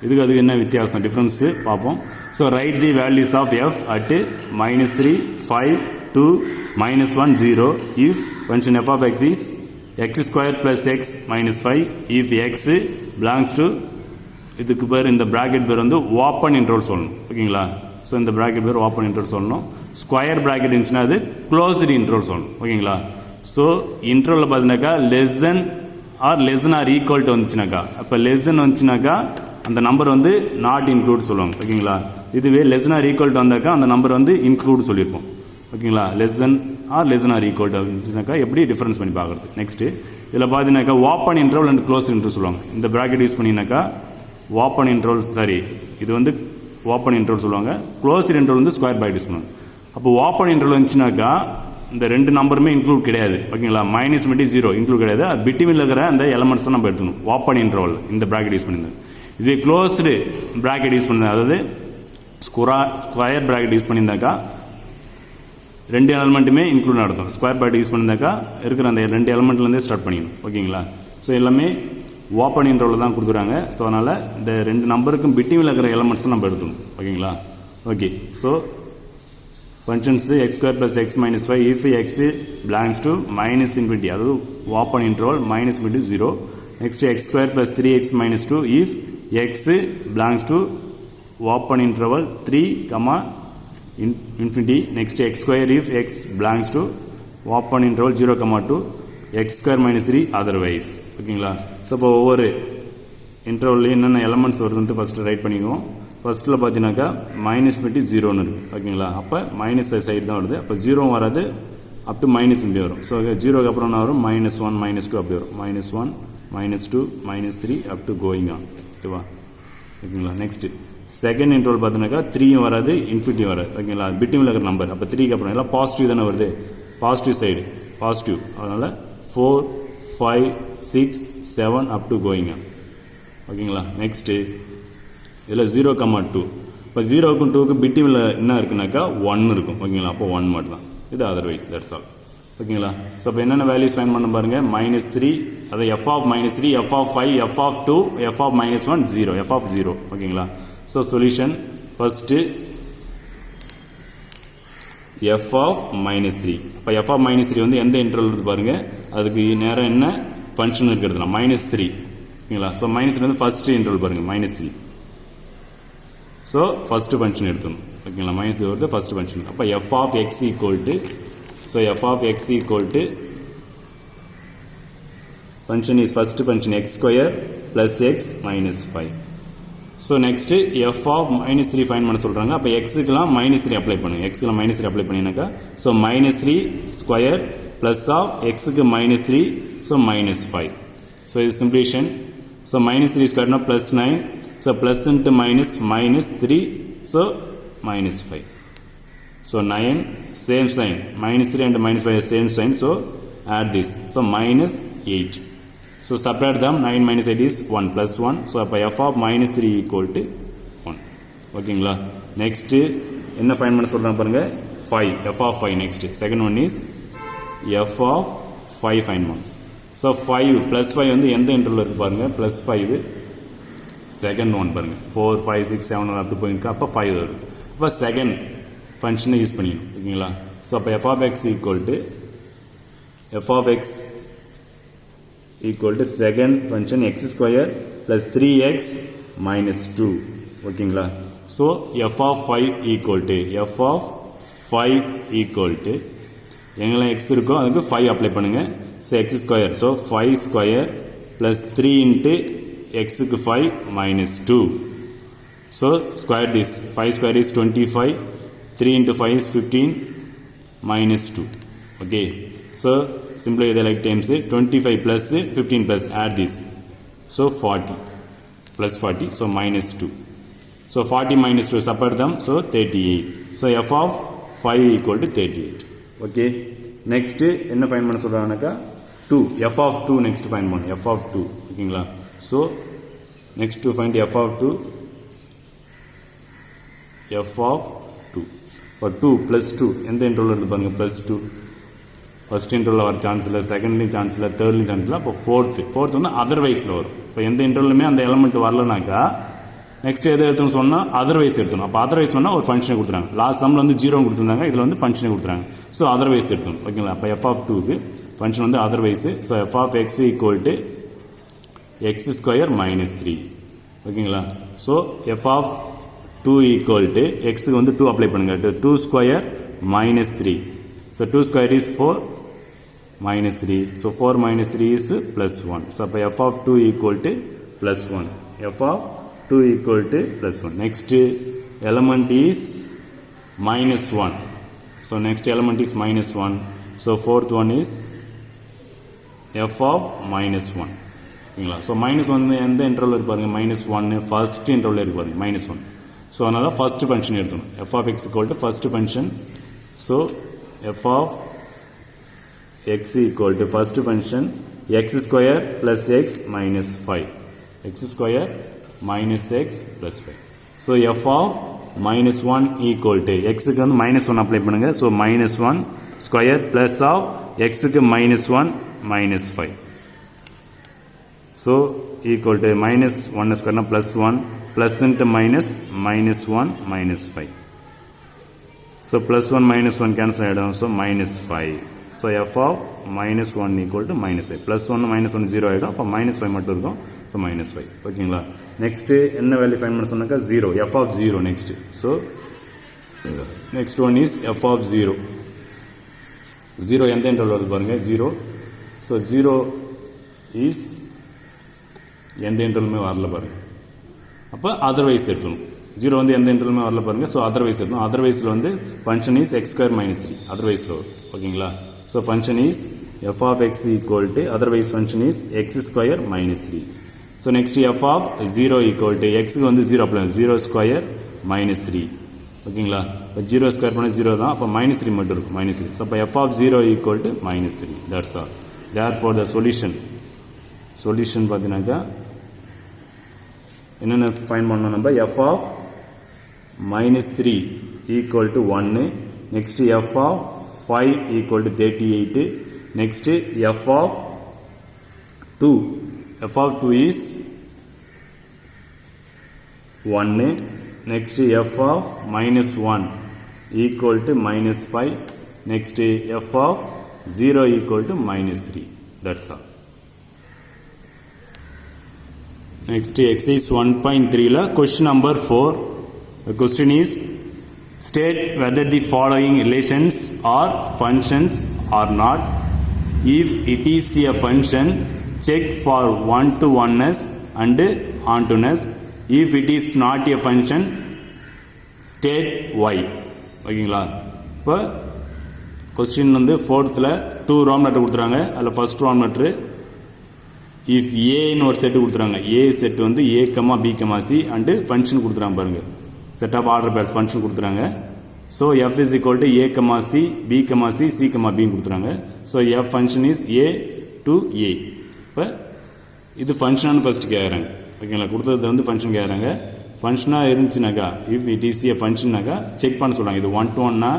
இதுக்கு அதுக்கு என்ன வித்தியாசம் டிஃப்ரென்ஸு பார்ப்போம் so write the values of F at -3 5 2 -1 0 if function f of x is x square plus x minus 5 if x belongs to இதுக்கு பேர் இந்த ப்ராக்கெட் பேர் வந்து ஓப்பன் இன்டர்வல் சொல்லணும் ஓகேங்களா ஸோ இந்த ப்ராக்கெட் பேர் ஓப்பன் இன்டர்வல் சொல்லணும் ஸ்கொயர் ப்ராக்கெட் இருந்துச்சுன்னா அது க்ளோஸ்டு இன்டர்வல் சொல்லணும் ஓகேங்களா ஸோ இன்டர்வலில் பார்த்தீங்கன்னாக்கா லெஸ் ஆர் ஈக்குவல் டு வந்துச்சுனாக்கா அப்போ லெஸ்ன்னு வந்துச்சுனாக்கா அந்த நம்பர் வந்து நாட் இன்க்ளூட் சொல்லுவாங்க ஓகேங்களா இதுவே லெஸ் ஆர் ஈக்குவல் டு வந்தாக்கா அந்த நம்பர் வந்து இன்க்ளூட் சொல்லியிருப்போம் ஓகேங்களா லெஸ் ஆர் ஈக்குவல் டு வந்துச்சுனாக்கா எப்படி டிஃபரன்ஸ் பண்ணி பார்க்குறது நெக்ஸ்ட்டு இதில் பார்த்தீங்கன்னாக்கா open interval and close interval சொல்லுவாங்க இந்த ப்ராக்கெட் யூஸ் பண்ணிங்கனாக்கா ஓப்பன் இன்டர்வல் சரி இது வந்து ஓப்பன் இன்டர்வல் சொல்லுவாங்க க்ளோஸ்டு இன்டர்வல் வந்து ஸ்கொயர் ப்ராக்கெட் யூஸ் பண்ணுவாங்க அப்போ ஓப்பன் இன்டர்வல் வந்துச்சுனாக்கா இந்த ரெண்டு நம்பருமே இன்க்ளூட் கிடையாது ஓகேங்களா. மைனஸ் மட்டும் 0 இன்க்ளூட் கிடையாது. அது பிட்வீனில் இருக்கிற அந்த எலமெண்ட்ஸ் நம்ம எடுத்துக்கணும் ஓப்பன் இன்டர்வல் இந்த ப்ராக்கெட் யூஸ் பண்ணியிருந்தோம். இது க்ளோஸ்டு ப்ராக்கெட் யூஸ் பண்ணியிருந்தேன், அதாவது ஸ்கொயர் ப்ராக்கெட் யூஸ் பண்ணியிருந்தாக்கா ரெண்டு எலமெண்ட்டுமே இன்க்ளூட் நடத்தும். ஸ்கொயர் ப்ராக்கெட் யூஸ் பண்ணியிருந்தாக்கா இருக்கிற அந்த ரெண்டு எலமெண்ட்லேருந்தே ஸ்டார்ட் பண்ணிக்கணும் ஓகேங்களா. ஸோ எல்லாமே ஓப்பன் இன்டர்வல் தான் கொடுத்துறாங்க. ஸோ அதனால் இந்த ரெண்டு நம்பருக்கும் பிட்வீனில் இருக்கிற எலமெண்ட்ஸ் நம்ம எடுத்துக்கணும் ஓகேங்களா. Okay, so functions x square plus X minus 5 if x belongs to minus infinity, அதாவது open interval minus infinity 0. Next x square plus 3x minus 2 if x belongs to open interval 3, infinity. Next x square if x belongs to open interval 0, 2, x square minus 3 otherwise ஓகேங்களா. So இப்போ ஒவ்வொரு இன்டர்வல்லையும் என்னென்ன elements வருதுன்ட்டு first right பண்ணிக்குவோம். ஃபஸ்ட்டில் பார்த்தீங்கன்னாக்கா minus 50 0ன்னு இருக்குது ஓகேங்களா. அப்போ மைனஸ் சைடு தான் வருது. அப்போ 0 வராது, அப் டு மைனஸ் இப்படி வரும். ஸோ 0க்கு அப்புறம் என்ன வரும், -1 -2 அப்படி வரும். -1 -2 -3 அப் டு கோயிங் ஆன் ஓகேவா ஓகேங்களா. நெக்ஸ்ட்டு செகண்ட் இன்டர்வல் பார்த்தீங்கன்னாக்கா 3யும் வராது, இன்ஃபினிட்டி வராது ஓகேங்களா. பிட்வீனில் இருக்கிற நம்பர். அப்போ 3க்கு அப்புறம் எல்லாம் பாசிட்டிவ் தானே வருது, பாசிட்டிவ் சைடு பாசிட்டிவ். அதனால் 4 5 6 7 அப் டு கோயிங் ஓகேங்களா. நெக்ஸ்ட்டு இதில் 0, 2. இப்போ 0க்கும் 2க்கும் பிட்வீனில் என்ன இருக்குனாக்கா 1 இருக்கும் ஓகேங்களா. அப்போ 1 மட்டும் தான். இது அதர்வைஸ், தட்ஸ் ஆல் ஓகேங்களா. ஸோ இப்போ என்னென்ன வேல்யூஸ் ஃபைண்ட் பண்ண பாருங்கள். -3, அதை f of -3, f of 5, f of 2, f of -1 0, f of 0 ஓகேங்களா. So solution first f of -3. இப்போ f of -3 வந்து எந்த இன்டர்வல் இருக்குது பாருங்கள், அதுக்கு நேரம் என்ன ஃபங்க்ஷன் இருக்கிறதுனா -3 ஓகேங்களா. ஸோ -3 வந்து ஃபஸ்ட்டு இன்டர்வல் பாருங்கள் -3. ஸோ ஃபஸ்ட்டு ஃபங்க்ஷன் எடுத்துக்கணும் ஓகேங்களா. -3 வருது ஃபஸ்ட்டு ஃபங்க்ஷன். அப்போ f of x equal to, so f of x equal to function is first function x square plus x minus 5. So next f of -3 find பண்ண சொல்கிறாங்க. அப்போ எக்ஸுக்கெலாம் -3 apply பண்ணுங்க. எக்ஸுக்கெலாம் -3 அப்ளை பண்ணினாக்கா ஸோ -3 ஸ்கொயர் ப்ளஸ் ஆஃப் எக்ஸுக்கு -3, so -5. So இது simplification. So -3 ஸ்கொயர்னா +9. So plus into minus -3, so -5. So 9, same sign, -3 and -5 same sign, so add this, so -8. So subtract them, 9 minus 8 is 1 plus 1, so f of -3 equal to 1. ஓகேங்களா. next என்ன find பண்ண சொல்றாங்க பாருங்க, 5, f of 5 next. second one is f of 5 find பண்ணணும். so 5 plus 5 வந்து எந்த interval இருக்கு பாருங்க, +5 செகண்ட் ஒன் பாருங்க, 4 5 6 7 அப்படி போயிருக்கு. அப்போ 5 வருது. அப்போ செகண்ட் ஃபங்க்ஷனை யூஸ் பண்ணிக்கணும் ஓகேங்களா. ஸோ அப்போ f of x equal to second function x square plus 3x minus 2 ஓகேங்களா. So f of 5 equal to எங்கெல்லாம் x இருக்கோ அதுக்கு 5 அப்ளை பண்ணுங்க. So x square, so 5 square plus 3 into xக்கு 5 minus 2. So square this, 5 square is 25, 3 into 5 is 15 minus 2. Okay, so simply they like times 25 plus 15 plus add this, so 40 plus 40, so minus 2. So 40 minus 2 separate them, so 38. So f of 5 equal to 38. Okay, next என்ன find பண்ண சொல்றாங்கனாக்கா 2, f of 2 next find பண்ணணும், f of 2 ஓகேங்களா. So next to find f of 2, f of 2 for 2 plus 2 எந்த interval இருக்கு பாருங்க, plus 2. First interval வர chance இல்லை, செகண்ட்லேயும் chance இல்லை, தேர்ட்லேயும் சான்ஸ் இல்லை. அப்போ ஃபோர்த் வந்து அதர்வைஸில் வரும். இப்போ எந்த இன்டர்வலுமே அந்த எலமெண்ட் வரலனாக்கா நெக்ஸ்ட் எதை எடுத்துன்னு சொன்னால் அதர்வைஸ் எடுத்தணும். அப்போ அதர்வைஸ் பண்ணால் ஒரு ஃபங்க்ஷனை கொடுத்துறாங்க. லாஸ்ட் சம்மில் வந்து 0 கொடுத்துருந்தாங்க, இதில் வந்து ஃபங்க்ஷனை கொடுத்துறாங்க. ஸோ அதர்வைஸ் எடுத்தணும் ஓகேங்களா. அப்போ f of 2க்கு ஃபங்க்ஷன் வந்து otherwise. So f of x equal to x square minus 3 ஓகேங்களா. So f of 2 equal to எக்ஸுக்கு வந்து 2 அப்ளை பண்ணுங்க, 2 square minus 3. So 2 square is 4 minus 3. So 4 minus 3 is plus 1. So அப்போ f of 2 equal to plus 1. f of 2 equal to plus 1. Next element is minus 1. So next element is minus 1. So fourth one is f of minus 1. So minus 1 எந்த interval இருக்கு பாருங்க, minus 1 first interval இருக்கு பாருங்க, minus 1. So அதனால first function எடுத்தோம். f of x equal to first function. So f of x equal to first function x square plus x minus 5. X square minus x plus 5. So f of minus 1 equal to x க்கு வந்து minus 1 apply பண்ணுங்க. So minus 1 square plus of x க்கு minus 1 minus 5. So equal to minus 1 square plus 1 plus into minus minus 1 minus 5. So plus 1 minus 1 cancel ஆயிடும். So minus 5. So f of minus 1 equal to minus 5. Plus 1 minus 1 0 ஆயிடும். அப்போ minus 5 மட்டும் இருக்கும். So minus 5. ஓகேங்களா? Next என்ன value find பண்ண சொன்னாக்கா 0. f of 0 next. So next one is f of 0. 0 எந்த இன்டர்வல் வருது பாருங்க 0. So 0 is எந்த இன்டர்வலுமே வரல பாருங்க. அப்போ அதர்வைஸ் எடுத்துணும். 0 வந்து எந்த இன்டர்வலுமே வரல பாருங்க. ஸோ அதர்வைஸ் எடுத்துணும். அதர்வைஸில் வந்து function is X square minus 3. அதர்வைஸில் வரும். ஓகேங்களா? So function is F of X equal to otherwise function is X square minus 3. So next F of 0 equal to எக்ஸுக்கு வந்து 0 அப்ளை 0 ஸ்கொயர் மைனஸ் 3. ஓகேங்களா? இப்போ 0 ஸ்கொயர் பண்ண 0 தான். அப்போ மைனஸ் 3 மட்டும் இருக்கும். மைனஸ் 3. ஸோ அப்போ F of 0 equal to minus 3. That's all. Therefore the solution பார்த்தீங்கன்னாக்கா என்னென்ன ஃபைண்ட் பண்ணணும் நம்ம F of minus 3 equal to 1. Next f of 5 equal to 38. Next f of 2. f of 2 is 1. Next f of minus 1 equal to minus 5. Next f of 0 equal to minus 3. That's all. Next exercise 1.3 la question number 4. The question is state whether the following relations are functions or not. If it is a function, check for one-to-oneness and onto-ness. If it is not a function, state why. ஓகேங்களா? இப்போ question வந்து 4th 2 Ram letter கொடுத்துறாங்க. அதில் first Ram letter if ஏன்னு ஒரு set கொடுத்துறாங்க. A set வந்து A comma B comma C and function கொடுத்துறாங்க பாருங்க. Set of order pairs function கொடுத்துறாங்க. So F is equal to A comma C B comma C C comma பின்னு கொடுத்துறாங்க. So F function is A to A. இப்போ இது ஃபங்க்ஷனானு first கேட்குறாங்க. ஓகேங்களா? கொடுத்தது வந்து ஃபங்க்ஷன் கேட்குறாங்க. ஃபங்க்ஷனாக இருந்துச்சுனாக்கா இஃப் இட் இஸ் ஏ ஃபங்க்ஷன்னாக்கா செக் பண்ண சொல்கிறாங்க. இது 1-to-1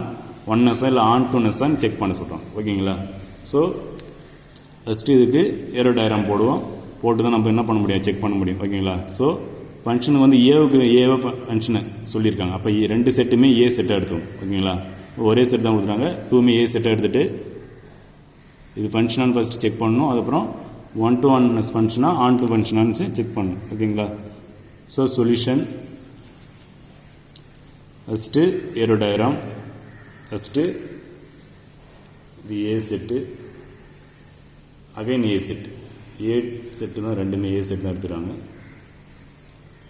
ஒன்னஸா இல்லை ஆன்-டு-நெஸ்ஸான்னு செக் பண்ண சொல்கிறாங்க. ஓகேங்களா? ஸோ ஃபஸ்ட்டு இதுக்கு ஏரோ டயக்ராம் போடுவோம். போட்டு தான் நம்ம என்ன பண்ண முடியும், செக் பண்ண முடியும். ஓகேங்களா? ஸோ ஃபங்க்ஷன் வந்து ஏவுக்கு ஏவை ஃபங்க்ஷனை சொல்லியிருக்காங்க. அப்போ ரெண்டு செட்டுமே ஏ செட்டாக எடுத்துக்கணும். ஓகேங்களா? ஒரே செட் தான் கொடுத்துருக்காங்க. 2மே ஏ செட்டாக எடுத்துகிட்டு இது ஃபங்க்ஷனானு ஃபஸ்ட்டு செக் பண்ணணும். அதுக்கப்புறம் 1-to-1 ஃபங்க்ஷனா ஆன் டு ஃபங்க்ஷனான்னு செக் பண்ணணும். ஓகேங்களா? So solution first arrow diagram. First இது A set again A set. A set தான் ரெண்டுமே ஏ செட் தான் எடுத்துகிறாங்க.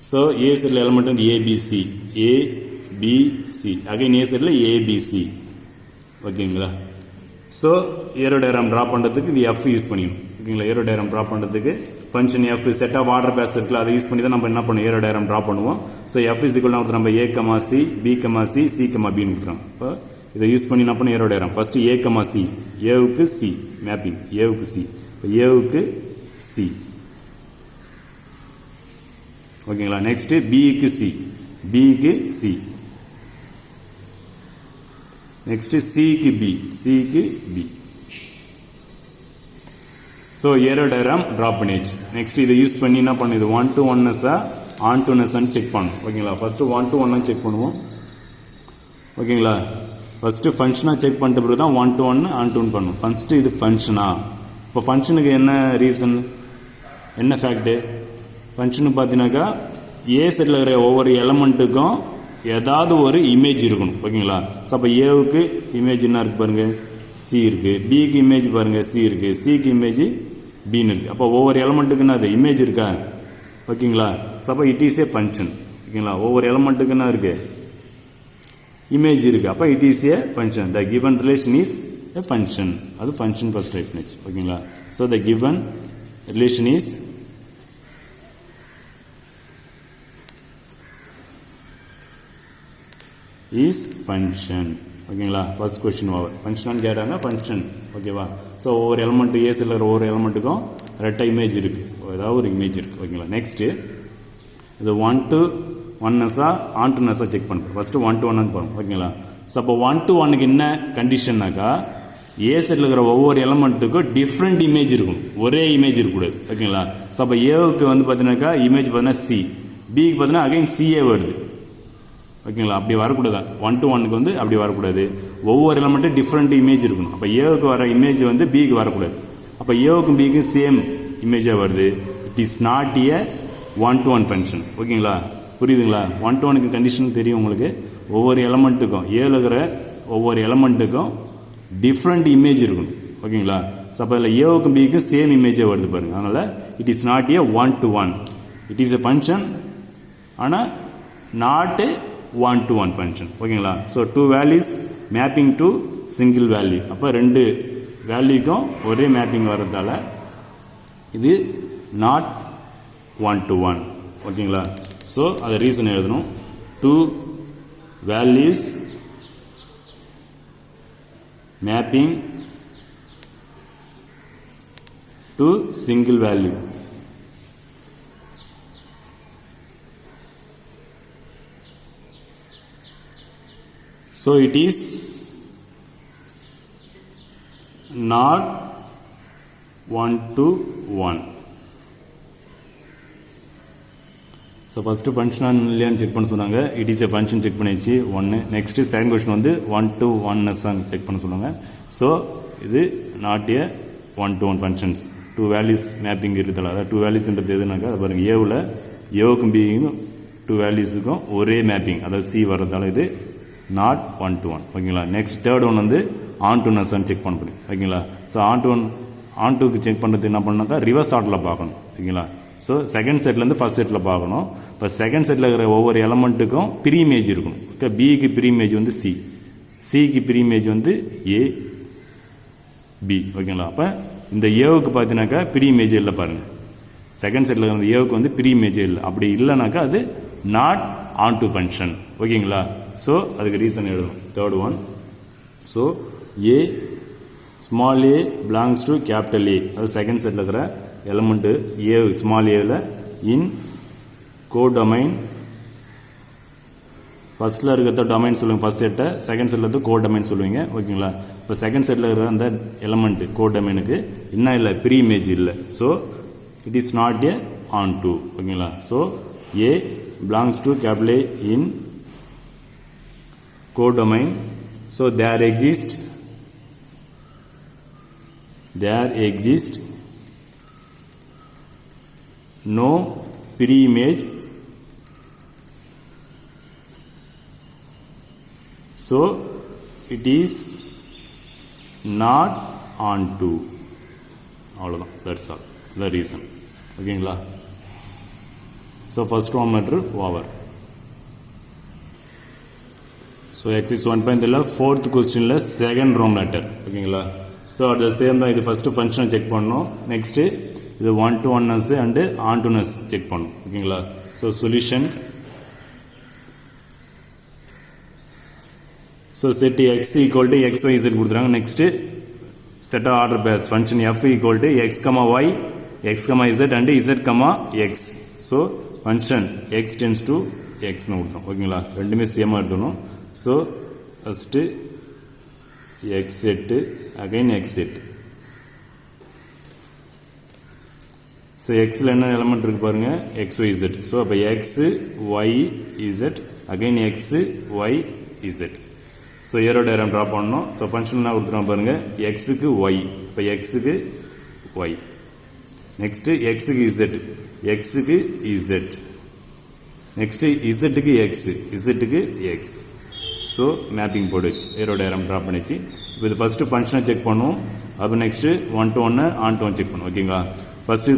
ஸோ ஏ செட்டில் எலமெண்ட் வந்து ஏபிசி ஏபிசி அகைன் ஏ செட்டில் ஏபிசி. ஓகேங்களா? ஸோ ஏரோ டயக்ராம் ட்ரா பண்ணுறதுக்கு இது எஃப் யூஸ் பண்ணிக்கணும். ஓகேங்களா? ஏரோ டயக்ராம் ட்ரா பண்ணுறதுக்கு function F set of order pairs இருக்குல்ல, அதை யூஸ் பண்ணி தான் நம்ம என்ன பண்ணுவோம், ஏரோ டயக்ராம் ட்ரா பண்ணுவோம். ஸோ எஃப் இஸ் ஈக்குவல் கொடுத்து நம்ம A comma C B comma C C comma பின்னு கொடுத்துறோம். இப்போ இதை யூஸ் பண்ணி என்ன பண்ண arrow diagram first A comma C ஏவுக்கு சி மேப்பிங் ஏவுக்கு சி இப்போ ஏவுக்கு சி. ஓகேங்களா? நெக்ஸ்ட் பிக்கு சி பிக்கு சி. நெக்ஸ்ட் சிக்கு பி சிக்கு B. So arrow diagram draw பண்ணியாச்சு. நெக்ஸ்ட் இதை யூஸ் பண்ணி என்ன பண்ணுது 1-to-1 ஆன்-டு-நெஸ்ஸான்னு செக் பண்ணணும். ஓகேங்களா? ஃபஸ்ட்டு 1-to-1 செக் பண்ணுவோம். ஓகேங்களா? ஃபஸ்ட்டு ஃபங்க்ஷனாக செக் பண்ணிட்ட பிறகு தான் 1-to-1 ஆன்-டு-1 பண்ணுவோம். ஃபஸ்ட்டு இது ஃபங்க்ஷனா. இப்போ ஃபங்க்ஷனுக்கு என்ன ரீசன், என்ன ஃபேக்ட்டு? ஃபங்க்ஷனு பார்த்தீங்கன்னாக்கா ஏ செட்டில் இருக்கிற ஒவ்வொரு எலமெண்ட்டுக்கும் ஏதாவது ஒரு இமேஜ் இருக்கணும். ஓகேங்களா? ஸோ அப்போ ஏவுக்கு இமேஜ் என்ன இருக்குது பாருங்கள், சி இருக்குது. பிக்கு இமேஜ் பாருங்கள், சி இருக்குது. சிக்கு இமேஜ் பின்னு இருக்குது. அப்போ ஒவ்வொரு எலமெண்ட்டுக்குன்னா அது இமேஜ் இருக்கா? ஓகேங்களா? ஸோ அப்போ இட் இஸ் ஏ ஃபங்க்ஷன். ஓகேங்களா? ஒவ்வொரு எலமெண்ட்டுக்கு என்ன இருக்குது, இமேஜ் இருக்குது. அப்போ it is a function. The given relation is a function. அது ஃபங்க்ஷன் ஃபர்ஸ்ட் டைப் பண்ணிச்சு. ஓகேங்களா? So the given relation is function. ஓகேங்களா ஃபர்ஸ்ட் கொஸ்டின் ஓவர் ஃபங்க்ஷன் கேட்டாங்க ஃபங்க்ஷன் ஓகேவா ஸோ ஒவ்வொரு எலமெண்ட்டு ஏசில் இருக்கிற ஒவ்வொரு எலமெண்ட்டுக்கும் ரெட்டை இமேஜ் இருக்குது ஏதாவது ஒரு இமேஜ் இருக்குது ஓகேங்களா நெக்ஸ்ட்டு இது 1 to 1 ஆன் டு நெஸ்ஸாக செக் பண்ணுறோம் ஃபஸ்ட்டு 1 to 1 போகிறோம் ஓகேங்களா ஸோ அப்போ 1 to 1க்கு என்ன கண்டிஷன்னாக்கா ஏ செட்டில் இருக்கிற ஒவ்வொரு எலமெண்ட்டுக்கும் டிஃப்ரெண்ட் இமேஜ் இருக்கும் ஒரே இமேஜ் இருக்கக்கூடாது ஓகேங்களா ஸோ அப்போ ஏவுக்கு வந்து பார்த்தீங்கன்னாக்கா இமேஜ் பார்த்தீங்கன்னா சி பிக்கு பார்த்தீங்கன்னா அகைன் சிஏ வருது ஓகேங்களா அப்படி வரக்கூடாது 1 to 1க்கு வந்து அப்படி வரக்கூடாது ஒவ்வொரு எலமெண்ட்டும் டிஃப்ரெண்ட் இமேஜ் இருக்கணும் அப்போ ஏவுக்கு வர இமேஜ் வந்து பிக்கு வரக்கூடாது அப்போ ஏவுக்கும் பிக்கும் சேம் இமேஜாக வருது it is not A 1 to 1 function ஓகேங்களா புரியுதுங்களா 1 to 1க்கு கண்டிஷன் தெரியும் உங்களுக்கு ஒவ்வொரு எலமெண்ட்டுக்கும் ஏல இருக்கிற ஒவ்வொரு எலமெண்ட்டுக்கும் டிஃப்ரெண்ட் இமேஜ் இருக்கணும் ஓகேங்களா ஸோ அப்போ அதில் ஏவுக்கும் பிக்கும் சேம் இமேஜாக வருது பாருங்கள் அதனால் it is not A 1 to 1 it is a function ஆனால் நாட் 1 to 1 ஃபங்க்ஷன் ஓகேங்களா so 2 values mapping to single value அப்போ 2 வேல்யூக்கும் ஒரே மேப்பிங் வர்றதால இது நாட் 1 to 1 ஓகேங்களா ஸோ அது ரீசன் எழுதணும் 2 values mapping to single value so it is not 1 to 1 so first function இல்லையான்னு check பண்ண சொன்னாங்க it is a function check பண்ணியாச்சு 1 next second question வந்து 1 to 1 செக் பண்ண சொன்னாங்க so இது not a 1 to 1 functions 2 values mapping இருக்குதல அதாவது 2 values ன்றது எதுனாக்கா அது பாருங்க a ல a-க்கும் b-க்கும் 2 values-க்கும் ஒரே மேப்பிங் அதாவது c வரதால இது நாட் 1 to 1 ஓகேங்களா நெக்ஸ்ட் தேர்ட் ஒன் வந்து ஆன் டு நெஸ்ஸான்னு செக் பண்ண முடியும் ஓகேங்களா ஸோ ஆன் டூக்கு செக் பண்ணுறது என்ன பண்ணாக்கா ரிவர்ஸ் ஆர்டரில் பார்க்கணும் ஓகேங்களா ஸோ செகண்ட் செட்லேருந்து ஃபர்ஸ்ட் செட்டில் பார்க்கணும் இப்போ செகண்ட் செட்டில் இருக்கிற ஒவ்வொரு எலமெண்ட்டுக்கும் ப்ரீ இமேஜ் இருக்கணும் ஓகே பிக்கு ப்ரீ இமேஜ் வந்து சிக்கு ப்ரீ இமேஜ் வந்து ஏ பி ஓகேங்களா அப்போ இந்த ஏவுக்கு பார்த்தீங்கன்னாக்கா ப்ரீ இமேஜ் இல்லை பாருங்கள் செகண்ட் செட்டில் இருக்கிற ஏவுக்கு வந்து ப்ரீ இமேஜ் இல்லை அப்படி இல்லைனாக்கா அது நாட் ஆன் டு ஃபங்க்ஷன் ஓகேங்களா ஸோ அதுக்கு ரீசன் எழுதணும் third one so A small A belongs to capital ஏ அது செகண்ட் செட்டில் இருக்கிற எலமெண்ட்டு ஏ ஸ்மால் ஏவில் இன் கோடொமைன் ஃபர்ஸ்ட்டில் இருக்கிறத டொமைன் சொல்லுங்கள் ஃபர்ஸ்ட் செட்டை செகண்ட் செட்டில் இருந்து கோடொமைன் சொல்லுவீங்க ஓகேங்களா இப்போ செகண்ட் செட்டில் இருக்கிற அந்த எலமெண்ட்டு கோடொமைனுக்கு இன்னும் இல்லை ப்ரீ இமேஜ் இல்லை so it is not a onto ஓகேங்களா so A belongs to capital A in codomain so there exist no pre-image so it is not on to அவ்வளோதான் that's all the reason ஓகேங்களா so first one matter over so exercise 1.3 fourth question la second room letter ஓகேங்களா so at the same தான் இது first function check பண்ணனும் next இது 1 to 1ness and on to ness check பண்ணனும் ஓகேங்களா so solution so set x equal to x y z கொடுத்துறாங்க next set of order base function f equal to x comma y x comma z and z comma x so function x tends to x னு கொடுத்தோம் ஓகேங்களா ரெண்டுமே சேமா எடுத்துறோம் so first x set again x set so x ல என்ன element இருக்கு பாருங்க x y z so அப்ப x y z again x y z so arrow diagram draw பண்ணனும் so ஃபங்க்ஷன் என்ன கொடுத்துறோம் பாருங்க x க்கு y அப்ப x க்கு y next x க்கு z x க்கு z next z க்கு x z க்கு x so mapping போடுச்சு ஏரோ டயகிராம் டிரா பண்ணிச்சு இப்போ இது ஃபர்ஸ்ட் ஃபங்க்ஷனை செக் பண்ணுவோம் அப்போ next 1 to 1 onto 1 check பண்ணுவோம் ஓகேங்களா ஃபர்ஸ்ட்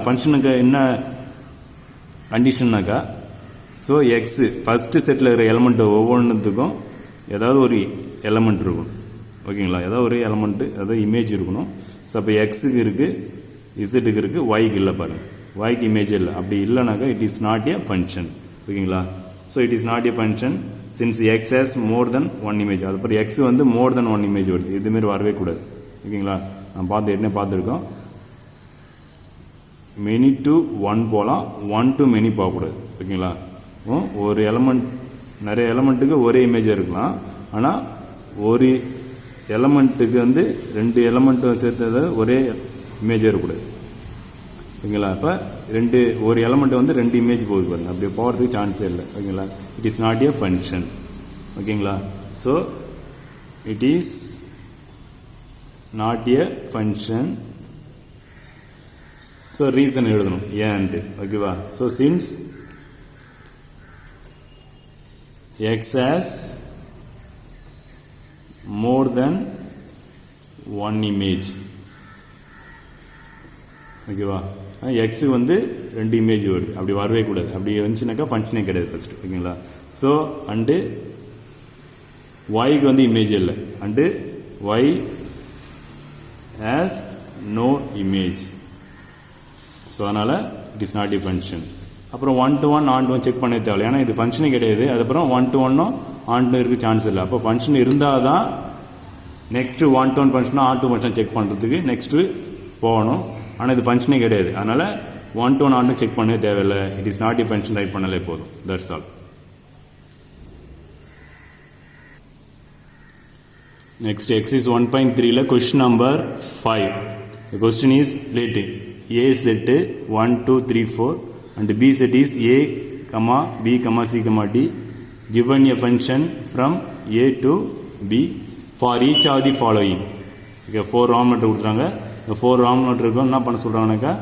ஃபங்க்ஷனுக்கு என்ன கண்டிஷன்னாக்கா ஸோ எக்ஸ் ஃபர்ஸ்ட் செட்டில் இருக்கிற எலமெண்ட் ஒவ்வொன்றுத்துக்கும் ஏதாவது ஒரு எலமெண்ட் இருக்கணும் ஓகேங்களா ஏதாவது ஒரு எலமெண்ட்டு ஏதாவது இமேஜ் இருக்கணும் ஸோ அப்போ எக்ஸுக்கு இருக்குது இசட்டுக்கு இருக்குது ஒய்க்கு இல்லை பாருங்கள் ஒய்க்கு இமேஜ் இல்லை அப்படி இல்லைனாக்கா it is not a function ஓகேங்களா so it is not a function since X has more than one image. அதுக்கப்புறம் எக்ஸ் வந்து மோர் தென் ஒன் இமேஜ் வருது, இதுமாரி வரவே கூடாது. ஓகேங்களா, நான் ஏற்கனவே பார்த்துருக்கோம். மெனி டு ஒன் போகலாம், ஒன் டு மெனி போகக்கூடாது. ஓகேங்களா, ஒரு எலமெண்ட் நிறைய எலமெண்ட்டுக்கு ஒரே இமேஜாக இருக்கலாம், ஆனால் ஒரு எலமெண்ட்டுக்கு வந்து ரெண்டு எலமெண்ட்டும் சேர்த்தது ஒரே இமேஜாக இருக்கக்கூடாது. ஓகேங்களா, இப்போ ஒரு எலமெண்ட் வந்து ரெண்டு இமேஜ் போகுது பாருங்க, அப்படி போகிறதுக்கு சான்ஸே இல்லை. ஓகேங்களா, it is not a function. ஓகேங்களா, so it is not a function. So reason எழுதணும் ஏன்ட்டு. ஓகேவா, so since x has more than one image. ஓகேவா, எக்ஸு வந்து ரெண்டு இமேஜ் வருது, அப்படி வரவே கூடாது. அப்படி வந்துச்சுனாக்கா ஃபங்க்ஷனே கிடையாது ஃபஸ்ட்டு. ஓகேங்களா, ஸோ அண்டு ஒய்க்கு வந்து இமேஜ் இல்லை, and Y has no image. So அதனால் it is not a function. அப்புறம் one to one onto one check பண்ண தேவையில்லை, ஏன்னா இது ஃபங்க்ஷனே கிடையாது. அதுக்கப்புறம் ஒன் டு ஒன்னும் ஆன் டு இருக்க சான்ஸ் இல்லை. அப்போ ஃபங்க்ஷன் இருந்தால் தான் நெக்ஸ்ட்டு ஒன் டு ஒன் ஃபங்க்ஷனாக ஆன் டு ஃபங்க்ஷன் செக் பண்ணுறதுக்கு நெக்ஸ்ட்டு போகணும். ஆனால் இது ஃபங்க்ஷனே கிடையாது, அதனால் one to one onto check பண்ணவே தேவையில்லை. It is not a function write பண்ணாலே போதும். That's all. நெக்ஸ்ட் எக்ஸைஸ் 1.3ல question number 5. The question is let A set 1 2 3 4 and B set is A, B, C, D given a function from A to B for each of the following. Okay, 4 ROM letter கொடுத்துறாங்க. இந்த 4 ROM letterக்கு என்ன பண்ண சொல்றாங்கனாக்கா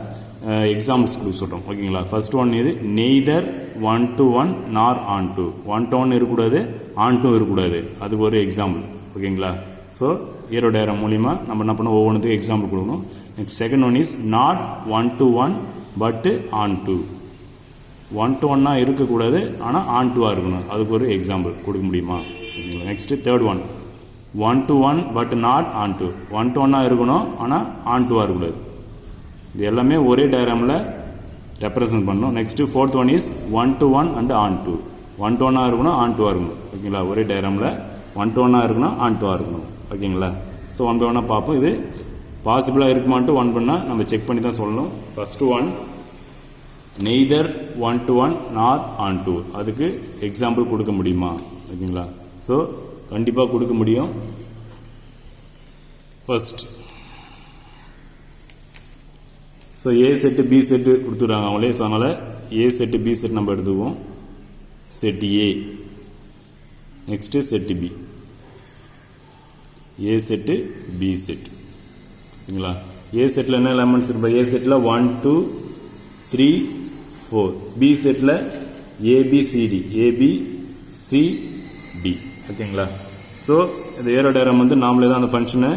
examples கொடுக்க சொல்றோம். ஓகேங்களா, first one இது neither 1 to 1 nor on to. 1 to 1 இருக்கக்கூடாது, on to இருக்கக்கூடாது. அதுக்கு ஒரு எக்ஸாம்பிள். ஓகேங்களா, ஸோ ஏரோ டயக்ராம் மூலிமா நம்ம என்ன பண்ணோம், ஒவ்வொன்றுத்துக்கும் எக்ஸாம்பிள் கொடுக்கணும். Next second one is not 1 to 1 but on to. 1 to 1 இருக்கக்கூடாது, ஆனால் on to இருக்கணும். அதுக்கு ஒரு எக்ஸாம்பிள் கொடுக்க முடியுமா? ஓகேங்களா, next third one 1 to 1 but not on to. 1 to 1 இருக்கணும், ஆனால் on to இருக்கக்கூடாது. இது எல்லாமே ஒரே டயக்ராமில் ரெப்ரசன்ட் பண்ணணும். Next fourth one is 1 to 1 and on to. 1 to 1 இருக்கணும், on to இருக்கணும். ஓகேங்களா, ஒரே டயக்ராமில் 1 to 1 இருக்கணும், on to இருக்கணும். ஓகேங்களா, ஸோ 1 by 1 பார்ப்போம். இது பாசிபிளாக இருக்குமான்ட்டு 1 பண்ணால் நம்ம செக் பண்ணி தான் சொல்லணும். First one neither 1 to 1 not on to. அதுக்கு எக்ஸாம்பிள் கொடுக்க முடியுமா? ஓகேங்களா, ஸோ கண்டிப்பாக கொடுக்க முடியும். ஃபர்ஸ்ட் ஸோ ஏ செட்டு பி செட்டு கொடுத்துட்றாங்க அவங்களே. ஸோ அதனால் ஏ செட்டு பி செட் நம்ம எடுத்துக்குவோம். Set A, next set B. A set B set. ஓகேங்களா, ஏ செட்டில் என்ன எலமெண்ட்ஸ் இருப்பா? ஏ செட்டில் 1 2 3 4. பி செட்டில் ஏபிசிடி, ஏபிசிடி. ஓகேங்களா, ஸோ இந்த ஏரோ டயக்ராம் வந்து நாமளே தான் அந்த ஃபங்க்ஷனை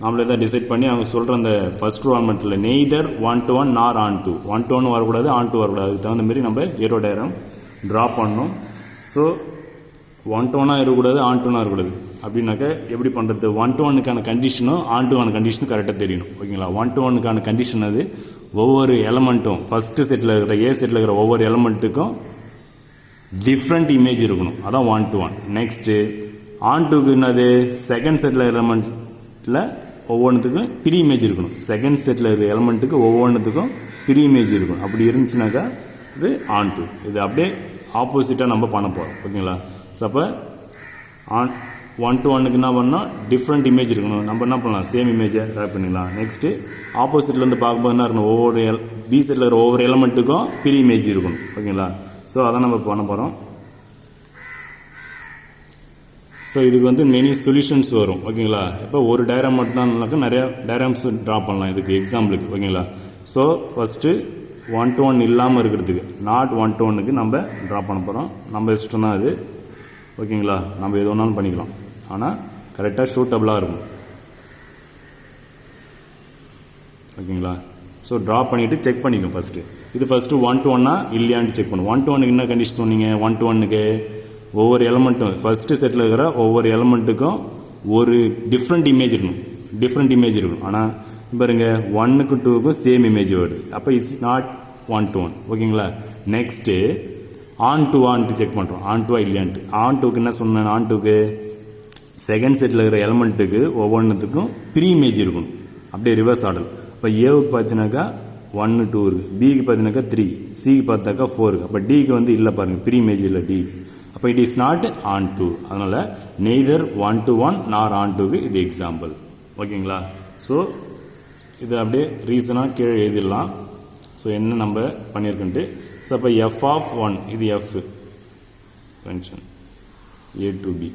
நாமளே தான் டிசைட் பண்ணி அவங்க சொல்கிற அந்த ஃபர்ஸ்ட் ரோமெண்ட்டில் நெய்தர் 1 to 1 நார் on to. 1 to 1 வரக்கூடாது, on to வரக்கூடாது. அதுக்கு தகுந்த மாதிரி நம்ம ஏரோ டயக்ராம் ட்ரா பண்ணணும். ஸோ 1 to 1 இருக்கக்கூடாது, on to இருக்கக்கூடாது. அப்படின்னாக்க எப்படி பண்ணுறது? 1 to 1க்கான கண்டிஷனும் on to 1 கண்டிஷனும் கரெக்டாக தெரியணும். ஓகேங்களா, 1 to 1க்கான கண்டிஷன் அது ஒவ்வொரு எலமெண்ட்டும் ஃபஸ்ட்டு செட்டில் இருக்கிற ஏ செட்டில் இருக்கிற ஒவ்வொரு எலமெண்ட்டுக்கும் டிஃப்ரெண்ட் இமேஜ் இருக்கணும். அதான் 1 to 1. நெக்ஸ்ட்டு on toக்கு என்னது? செகண்ட் செட்டில் எலமெண்ட்டில் ஒவ்வொன்றுத்துக்கும் 3 இமேஜ் இருக்கணும். செகண்ட் செட்டில் இருக்கிற எலமெண்ட்டுக்கு ஒவ்வொன்றுத்துக்கும் 3 இமேஜ் இருக்கணும். அப்படி இருந்துச்சுனாக்கா இது on to. இது அப்படியே ஆப்போசிட்டாக நம்ம பண்ண போகிறோம். ஓகேங்களா, ஸோ அப்போ 1 to 1க்கு என்ன பண்ணால் டிஃப்ரெண்ட் இமேஜ் இருக்கணும். நம்ம என்ன பண்ணலாம்? சேம் இமேஜை ட்ராப் பண்ணிக்கலாம். நெக்ஸ்ட்டு ஆப்போசிட்லேருந்து பார்க்கும்போது என்ன இருக்கணும்? ஒவ்வொரு பி செட்டில் இருக்கிற ஒவ்வொரு எலமெண்ட்டுக்கும் 3 இமேஜ் இருக்கணும். ஓகேங்களா, ஸோ அதான் நம்ம பண்ண போகிறோம். ஸோ இதுக்கு வந்து மெனி சொல்யூஷன்ஸ் வரும். ஓகேங்களா, இப்போ ஒரு டயக்ராம் மட்டும்தான்னாக்கா நிறையா டயக்ராம்ஸ் ட்ரா பண்ணலாம் இதுக்கு எக்ஸாம்பிளுக்கு. ஓகேங்களா, ஸோ ஃபஸ்ட்டு 1 to 1 இல்லாமல் இருக்கிறதுக்கு நாட் 1 to 1க்கு நம்ம ட்ரா பண்ண போகிறோம். நம்ம இஷ்டம் தான் அது. ஓகேங்களா, நம்ம எது வேணாலும் பண்ணிக்கலாம், ஆனால் கரெக்டாக ஷூட்டபுளாக இருக்கும். ஓகேங்களா, ஸோ ட்ரா பண்ணிவிட்டு செக் பண்ணிக்கோங்க ஃபஸ்ட்டு. இது ஃபஸ்ட்டு 1 to 1 இல்லையான்னு செக் பண்ணும். 1 to 1க்கு என்ன கண்டிஷன் சொன்னீங்க? 1 to 1க்கு ஒவ்வொரு எலமெண்ட்டும் ஃபஸ்ட்டு செட்டில் இருக்கிற ஒவ்வொரு எலமெண்ட்டுக்கும் ஒரு டிஃப்ரெண்ட் இமேஜ் இருக்கணும். ஆனால் பாருங்க 1க்கும் 2க்கும் சேம் இமேஜ் வருது. அப்போ இட்ஸ் நாட் 1 to 1. ஓகேங்களா, நெக்ஸ்ட்டு ஆன் டூவான்ட்டு செக் பண்ணுறோம், ஆன் டூவா இல்லையான்ட்டு. ஆன் டூக்கு என்ன சொன்னேன், ஆன் டூக்கு செகண்ட் செட்டில் இருக்கிற எலமெண்ட்டுக்கு ஒவ்வொன்றுத்துக்கும் ப்ரீ இமேஜ் இருக்கணும், அப்படியே ரிவர்ஸ் ஆர்டர். இப்போ ஏவுக்கு பார்த்தீங்கன்னாக்கா 1 2 இருக்குது, பிக்கு பார்த்தீங்கன்னாக்கா 3, சிக்கு பார்த்தாக்கா 4 இருக்குது. அப்போ டிக்கு வந்து இல்லை பாருங்கள், ப்ரீ இமேஜ் இல்லை டிக்கு. அப்போ it is not onto. அதனால் நெய்தர் 1 to 1 நார் ஆன் டூக்கு இது எக்ஸாம்பிள். ஓகேங்களா? ஸோ இது அப்படியே ரீசனாக கீழே எழுதிடலாம். ஸோ என்ன நம்ம பண்ணியிருக்கோன்ட்டு. ஸோ அப்போ எஃப் ஆஃப் 1 இது F function A to B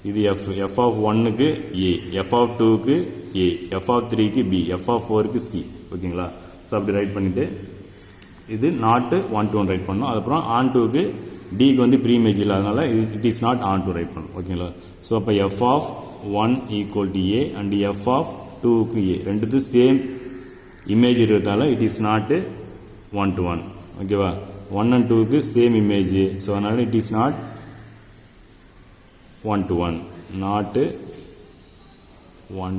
இது எஃப். எஃப் ஆஃப் 1க்கு ஏ, எஃப் ஆஃப் 2க்கு ஏ, எஃப் ஆஃப் 3க்கு பி, எஃப் ஆஃப் 4க்கு சி. ஓகேங்களா? ஸோ அப்படி ரைட் பண்ணிவிட்டு இது நாட்டு 1 to 1 ரைட் பண்ணணும். அதுக்கப்புறம் ஆன் டூக்கு டிக்கு வந்து ப்ரீ இமேஜ் இல்லை, அதனால் it is not onto write பண்ணணும். ஓகேங்களா? ஸோ அப்போ F of 1 equal to A and F of 2க்கு ஏ ரெண்டுத்து சேம் இமேஜ் இருக்கிறதால இட் இஸ் நாட் 1 to 1. ஓகேவா? 1 and 2க்கு சேம் இமேஜ், ஸோ அதனால் it is not 1 to 1, not 1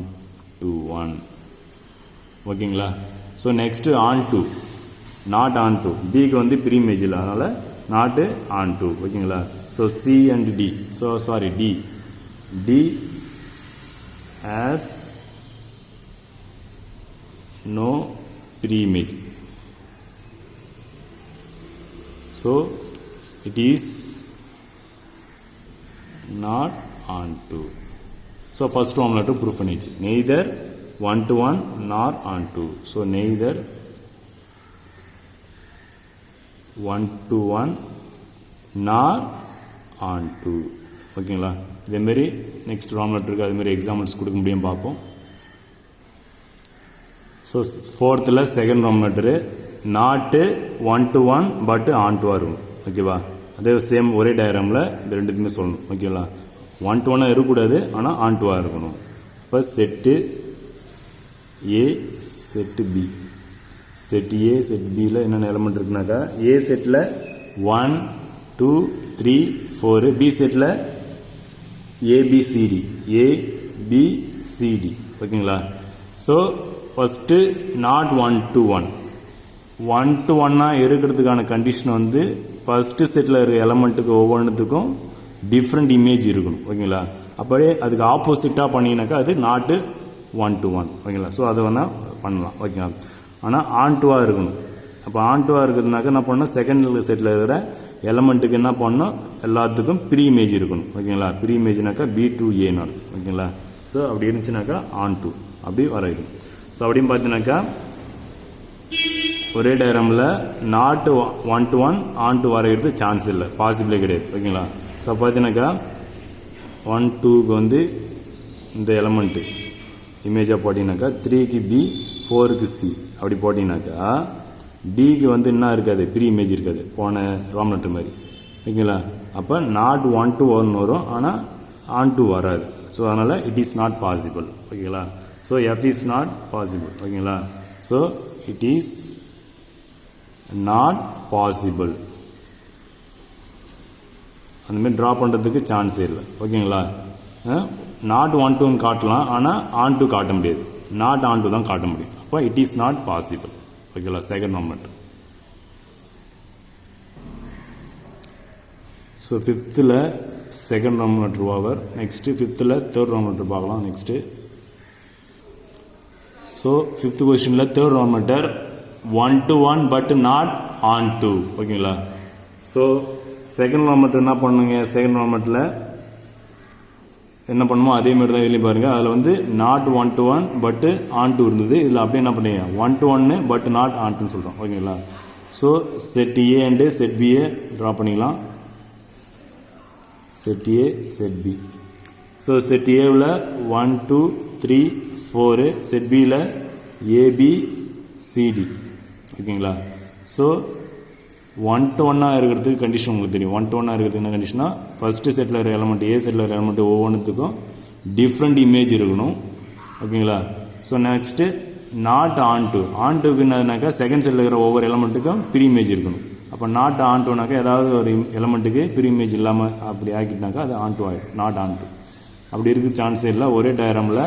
to 1. ஓகேங்களா? So next onto, not onto. டிக்கு வந்து pre image இல்லை, அதனால் நாட்டு ஆன் டூ. ஓகேங்களா? So C and D, so sorry D has no pre-image, so it is not on to. So first formula to proof பண்ணிச்சு, neither 1 to 1 nor on to. So neither 1 to 1 nor on to. ஓகேங்களா? இதேமாரி next Ram லெட்டருக்கு அதுமாரி examples கொடுக்க முடியும் பார்ப்போம். So ஃபோர்த்தில் second Ram letter நாட்டு 1 to 1 but on டூவாக இருக்கும். ஓகேவா? அதே சேம் ஒரே டயக்ராமில் இந்த ரெண்டுத்துமே சொல்லணும். ஓகேங்களா? 1 to 1 இருக்கக்கூடாது, ஆனால் ஆன் டூவாக இருக்கணும். இப்போ set A set B, set A set பியில் என்னென்ன எலமெண்ட் இருக்குனாக்கா, ஏ செட்டில் 1 2 3 4, பி செட்டில் ஏபிசிடி ஏபிசிடி. ஓகேங்களா? So first not 1 to 1 1 to 1 இருக்கிறதுக்கான கண்டிஷன் வந்து ஃபஸ்ட்டு செட்டில் இருக்கிற எலமெண்ட்டுக்கு ஒவ்வொன்றுத்துக்கும் டிஃப்ரெண்ட் இமேஜ் இருக்கணும். ஓகேங்களா? அப்படியே அதுக்கு ஆப்போசிட்டாக பண்ணிங்கனாக்கா அது நாட்டு 1 to 1. ஓகேங்களா? ஸோ அதை வேணால் பண்ணலாம். ஓகேங்களா? ஆனால் ஆன் டூவாக இருக்கணும். அப்போ ஆன் டூவாக இருக்கிறதுனாக்கா என்ன பண்ணணும், செகண்ட் செட்டில் இருக்கிற எலமெண்ட்டுக்கு என்ன பண்ணணும், எல்லாத்துக்கும் ப்ரீ இமேஜ் இருக்கணும். ஓகேங்களா? ப்ரீ இமேஜ்னாக்கா பி டு ஏன்னு. ஓகேங்களா? ஸோ அப்படி இருந்துச்சுனாக்கா ஆன் டூ அப்படி வரைக்கும். ஸோ அப்படின்னு பார்த்தீங்கன்னாக்கா ஒரே டயக்ராமில் நாட்டு 1 to 1 ஆன் டூ வரைகிறது சான்ஸ் இல்லை, பாசிபிளே கிடையாது. ஓகேங்களா? ஸோ பார்த்தீங்கன்னாக்கா 1 2க்கு வந்து இந்த எலமெண்ட்டு இமேஜாக போட்டிங்கனாக்கா 3க்கு பி 4க்கு சி அப்படி போட்டிங்கனாக்கா டிக்கு வந்து என்ன இருக்காது, ப்ரீ இமேஜ் இருக்காது, போன ராம் லெட்டர் மாதிரி. ஓகேங்களா? அப்போ நாட் 1 to 1 வரும், ஆனால் ஆன் டூ வராது. ஸோ அதனால் இட் இஸ் நாட் பாசிபிள். ஓகேங்களா? So F is not possible. ஓகேங்களா? So it is not possible. அந்தமாரி ட்ரா பண்ணுறதுக்கு சான்ஸே இல்லை. ஓகேங்களா? நாட் 1 to 1 காட்டலாம், ஆனால் ஆன் டூ காட்ட முடியாது, நாட் ஆன் டூ தான் காட்ட முடியும். அப்போ இட் இஸ் நாட் பாசிபிள். ஓகேங்களா? Second Roman letter. ஸோ ஃபிஃப்த்தில் second Roman letter over. Next ஃபிஃப்த்தில் தேர்ட் ராம் லெட்டர் பார்க்கலாம். நெக்ஸ்ட்டு ஸோ ஃபிஃப்த் கொஸ்டினில் third Roman letter 1 to 1 but not onto. ஓகேங்களா? ஸோ செகண்ட் ராம் லெட்டர் என்ன பண்ணுங்க, second Ram லெட்டரில் என்ன பண்ணுமோ அதே மாதிரி தான் இதுலேயும் பாருங்கள். அதில் வந்து நாட் 1 to 1 பட்டு ஆன் டூ இருந்தது, இதில் அப்படியே என்ன பண்ணீங்க 1 to 1 பட் நாட் ஆன் டூன்னு சொல்கிறோம். ஓகேங்களா? So set A and set பியை ட்ரா பண்ணிக்கலாம். Set A set B. So set ஏவில் 1 2 3 4, செட் பியில் ஏபிசிடி. ஓகேங்களா? ஸோ 1 to 1 இருக்கிறதுக்கு கண்டிஷன் உங்களுக்கு தெரியும். 1 to 1 இருக்கிறதுக்கு என்ன கண்டிஷனா, ஃபஸ்ட்டு செட்டில் இருக்கிற எலமெண்ட் ஏ செட்டில் இருக்கிற எலமெண்ட் ஒவ்வொன்றுத்துக்கும் டிஃப்ரெண்ட் இமேஜ் இருக்கணும். ஓகேங்களா? So next not onto. ஆன் டூக்கு என்னதுனாக்கா செகண்ட் செட்டில் இருக்கிற ஒவ்வொரு எலமெண்ட்டுக்கும் ப்ரீ இமேஜ் இருக்கணும். அப்போ நாட் ஆன் டூனாக்கா ஏதாவது ஒரு எலமெண்ட்டுக்கு ப்ரீ இமேஜ் இல்லாமல் அப்படி ஆக்கிட்டாக்கா அது ஆன் டூ ஆகிடும், நாட் ஆன் டூ. அப்படி இருக்க சான்ஸே இல்லை. ஒரே டயக்ராமில்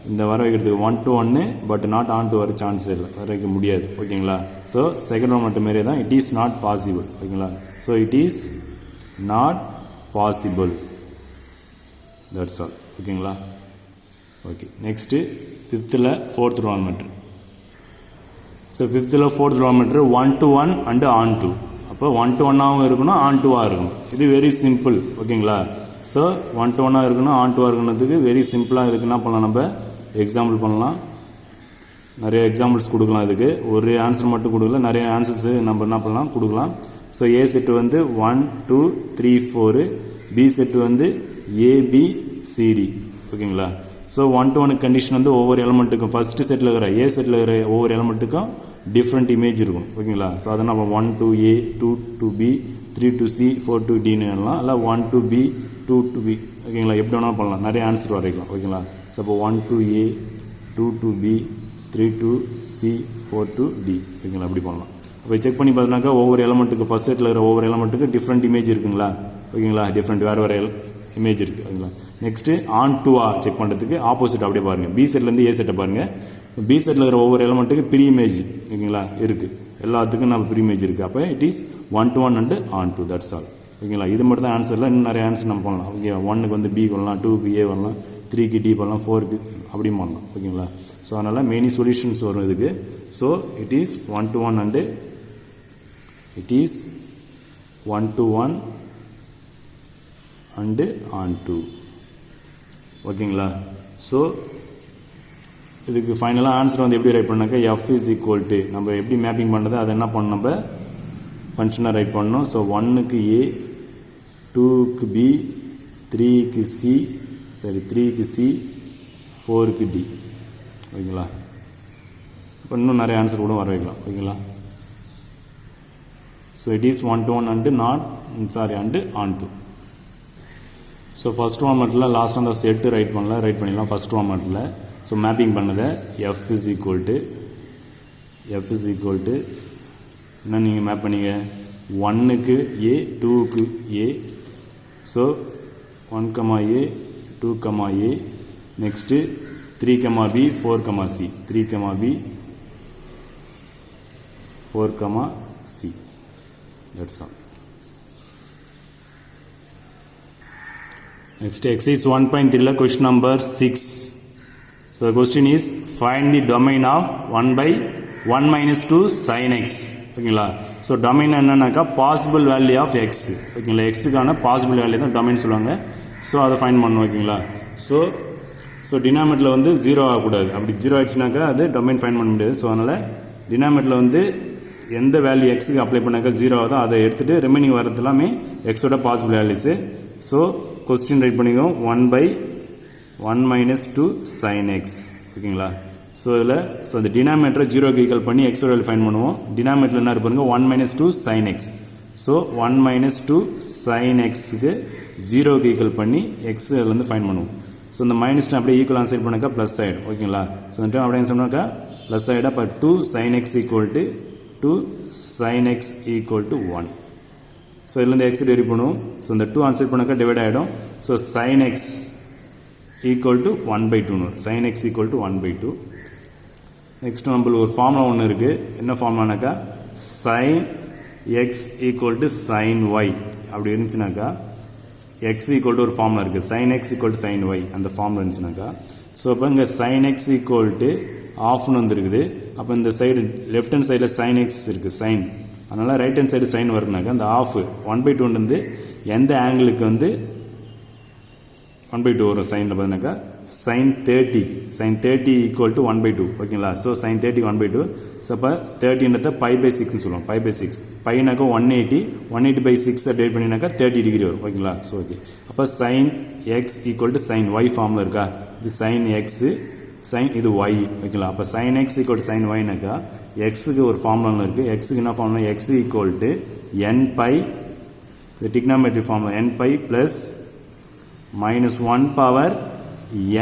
இந்த வர வைக்கிறதுக்கு 1 to 1 but not on to வர சான்ஸ் இல்லை, வர வைக்க முடியாது. ஓகேங்களா? ஸோ செகண்ட் ஒன் மட்டும் மாரியே தான், இட் இஸ் நாட் பாசிபிள். ஓகேங்களா? So it is not possible, that's all. ஓகேங்களா? ஓகே, நெக்ஸ்ட்டு ஃபிஃப்த்தில் ஃபோர்த் ட்ரான்மெட்ரு. ஸோ ஃபிஃப்த்தில் ஃபோர்த் ட்ரான்மெட்ரு 1 to 1 அண்டு ஆன் டூ. அப்போ 1 to 1ஆகவும் இருக்கணும், ஆன் டூவாக இருக்கணும். இது வெரி சிம்பிள். ஓகேங்களா? ஸோ 1 to 1ஆக இருக்கணும், ஆன் டூவாக இருக்கணுன்றதுக்கு வெரி சிம்பிளாக இதுக்கு என்ன பண்ணலாம், நம்ம எக்ஸாம்பிள் பண்ணலாம். நிறைய எக்ஸாம்பிள்ஸ் கொடுக்கலாம். இதுக்கு ஒரு ஆன்சர் மட்டும் கொடுக்கல, நிறைய ஆன்சர்ஸு நம்ம என்ன பண்ணலாம் கொடுக்கலாம். ஸோ ஏ செட்டு வந்து 1 2 3 4, பி செட்டு வந்து ஏபிசிடி. ஓகேங்களா? ஸோ 1 to 1 கண்டிஷன் வந்து ஒவ்வொரு எலமெண்ட்டுக்கும் ஃபஸ்ட்டு செட்டில் இருக்கிற ஏ செட்டில் இருக்கிற ஒவ்வொரு எலமெண்ட்டுக்கும் டிஃப்ரெண்ட் இமேஜ் இருக்கும். ஓகேங்களா? ஸோ அதை நம்ம 1 to A, 2 to B, 3 to C, 4 to Dன்னு எல்லாம், இல்லை 1 to B, 2 to B. ஓகேங்களா? எப்படி வேணாலும் பண்ணலாம், நிறைய ஆன்சர் வரைக்கலாம். ஓகேங்களா? ஸோ அப்போ 1 to A, 2 to B, 3 to C, 4 to D. ஓகேங்களா? அப்படி பண்ணலாம். அப்போ செக் பண்ணி பார்த்தோம்னாக்கா ஒவ்வொரு எலமெண்ட்டுக்கு ஃபஸ்ட் செட்டில் இருக்கிற ஒவ்வொரு எலமெண்ட்டுக்கு டிஃப்ரெண்ட் இமேஜ் இருக்குங்களா? ஓகேங்களா? டிஃப்ரெண்ட் வேறு இமேஜ் இருக்குது. ஓகேங்களா? நெக்ஸ்ட்டு ஆன் டூவா செக் பண்ணுறதுக்கு ஆப்போசிட் அப்படியே பாருங்கள். பி செட்லேருந்து ஏ செட்டை பாருங்கள். பி செட்டில் இருக்கிற ஒவ்வொரு எலமெண்ட்டுக்கு ப்ரீ இமேஜ். ஓகேங்களா? இருக்குது, எல்லாத்துக்கும் நம்ம ப்ரீ இமேஜ் இருக்குது. அப்போ it is 1 to 1 and onto, that's all. ஓகேங்களா? இது மட்டும் தான் ஆன்சரில், இன்னும் நிறைய ஆன்சர் நம்ம பண்ணலாம். ஓகே, 1க்கு வந்து பி பண்ணலாம், 2க்கு ஏ வரலாம், 3க்கு டி பண்ணலாம், 4க்கு அப்படியும் பண்ணலாம். ஓகேங்களா? ஸோ அதனால் மெனி சொல்யூஷன்ஸ் வரும் இதுக்கு. So it is 1 to 1 and it is 1 to 1 and onto. ஓகேங்களா? ஸோ இதுக்கு ஃபைனலாக ஆன்சர் வந்து எப்படி ரைட் பண்ணாக்கா எஃப் இஸ் ஈக்குவல் டு நம்ம எப்படி மேப்பிங் பண்ணுறது அதை என்ன பண்ணணும், நம்ம ஃபங்க்ஷனாக ரைட் பண்ணணும். ஸோ 1க்கு ஏ, 2க்கு பி, 3க்கு சி, 3க்கு சி, 4க்கு டி. ஓகேங்களா? இப்போ இன்னும் நிறைய ஆன்சர் கூட வர வைக்கலாம். ஓகேங்களா? So it is 1 to 1 and and onto. So first ஃபார்மேட்டில் லாஸ்ட் அந்த செட்டு ரைட் பண்ணிடலாம் ஃபஸ்ட் ஃபார்மேட்டில். ஸோ மேப்பிங் பண்ணதை எஃப் இஸ் ஈக்குவல் டு என்ன நீங்கள் மேப் பண்ணீங்க, 1க்கு ஏ, 2க்கு A, so 1, A, 2, A, next 3, B, 4, C, 3, B, 4, C, that's all. Next exercise 1.3 question number 6. So the question is find the domain of 1 by 1 minus 2 sin x. ஓகேங்களா? So domain என்னன்னாக்கா possible value of X. ஓகேங்களா? எக்ஸுக்கான possible value தான் domain சொல்லுவாங்க. So அதை find பண்ணணும். ஓகேங்களா? So டினாமினேட்டரில் வந்து 0 ஆகக்கூடாது. அப்படி 0 ஆகிடுச்சுனாக்கா அது டொமைன் ஃபைண்ட் பண்ண முடியாது. ஸோ அதனால் டினாமினேட்டரில் வந்து எந்த வேல்யூ எக்ஸுக்கு அப்ளை பண்ணாக்கா 0 ஆகுதோ அதை எடுத்துகிட்டு ரிமைனிங் வரது எல்லாமே எக்ஸோட possible values. So question write பண்ணிக்கோம் 1 by 1 minus 2 sin x. ஓகேங்களா? ஸோ இதில் அந்த டினாமினேட்டரை 0க்கு ஈக்குவல் பண்ணி எக்ஸோட வேல்யூ ஃபைண்ட் பண்ணுவோம். டினாமினேட்டரில் என்ன இருப்பாருங்க 1 minus 2 sin x. So 1 minus 2 sin xக்கு 0க்கு ஈக்குவல் பண்ணி எக்ஸ் வந்து ஃபைண்ட் பண்ணுவோம். ஸோ இந்த மைனஸ் அப்படியே ஈக்குவல் ஆன்சர் பண்ணாக்கா ப்ளஸ் ஆகிடும். ஓகேங்களா? ஸோ இந்த டைம் அப்படியே சொன்னாக்கா ப்ளஸ் ஆகிடும். அப்போ 2 sin x equal to 2 sin x equal to 1. So இதுலேருந்து எக்ஸ் டெரிவ் பண்ணுவோம். ஸோ இந்த 2 ஆன்சர் பண்ணாக்கா டிவைட் ஆகிடும். So sin x equal to 1/2. sin x equal to 1/2. Next நம்மளுக்கு ஒரு ஃபார்முலா ஒன்று இருக்குது. என்ன ஃபார்முலானாக்கா sin x equal to sin y. அப்படி இருந்துச்சுனாக்கா x ஈக்குவல் டு ஒரு ஃபார்முலா இருக்குது, sin x equal to sin y. அந்த ஃபார்முலா இருந்துச்சுனாக்கா ஸோ இப்போ இங்கே sin x ஈக்குவல் டு ஆஃப்னு வந்துருக்குது. அப்போ இந்த சைடு லெஃப்ட் ஹேண்ட் சைடில் sin x இருக்குது, சைன். அதனால் ரைட் ஹேண்ட் சைடு சைன் வருதுனாக்கா அந்த ஆஃப் 1/2 வந்து எந்த ஆங்கிளுக்கு வந்து 1/2 வரும் சைனில் பார்த்தீங்கன்னாக்கா sin 30 ஈக்குவல் டு 1/2. ஓகேங்களா? So sin 30 1/2. ஸோ அப்போ 30ன்றத π/6ன்னு சொல்லுவோம். π/6 பைனாக்கா 180/6 டிவைட் பண்ணினாக்கா 30 டிகிரி வரும். ஓகேங்களா? So okay. அப்போ sin x equal to sin y ஃபார்மில் இருக்கா? இது sin x, sin இது y. ஓகேங்களா? அப்போ sin x equal to sin yனாக்கா எக்ஸுக்கு ஒரு ஃபார்முலா இருக்குது. எக்ஸுக்கு என்ன formula? X equal to n/, இந்த டிக்னாமெட்ரி formula n/, plus -1 power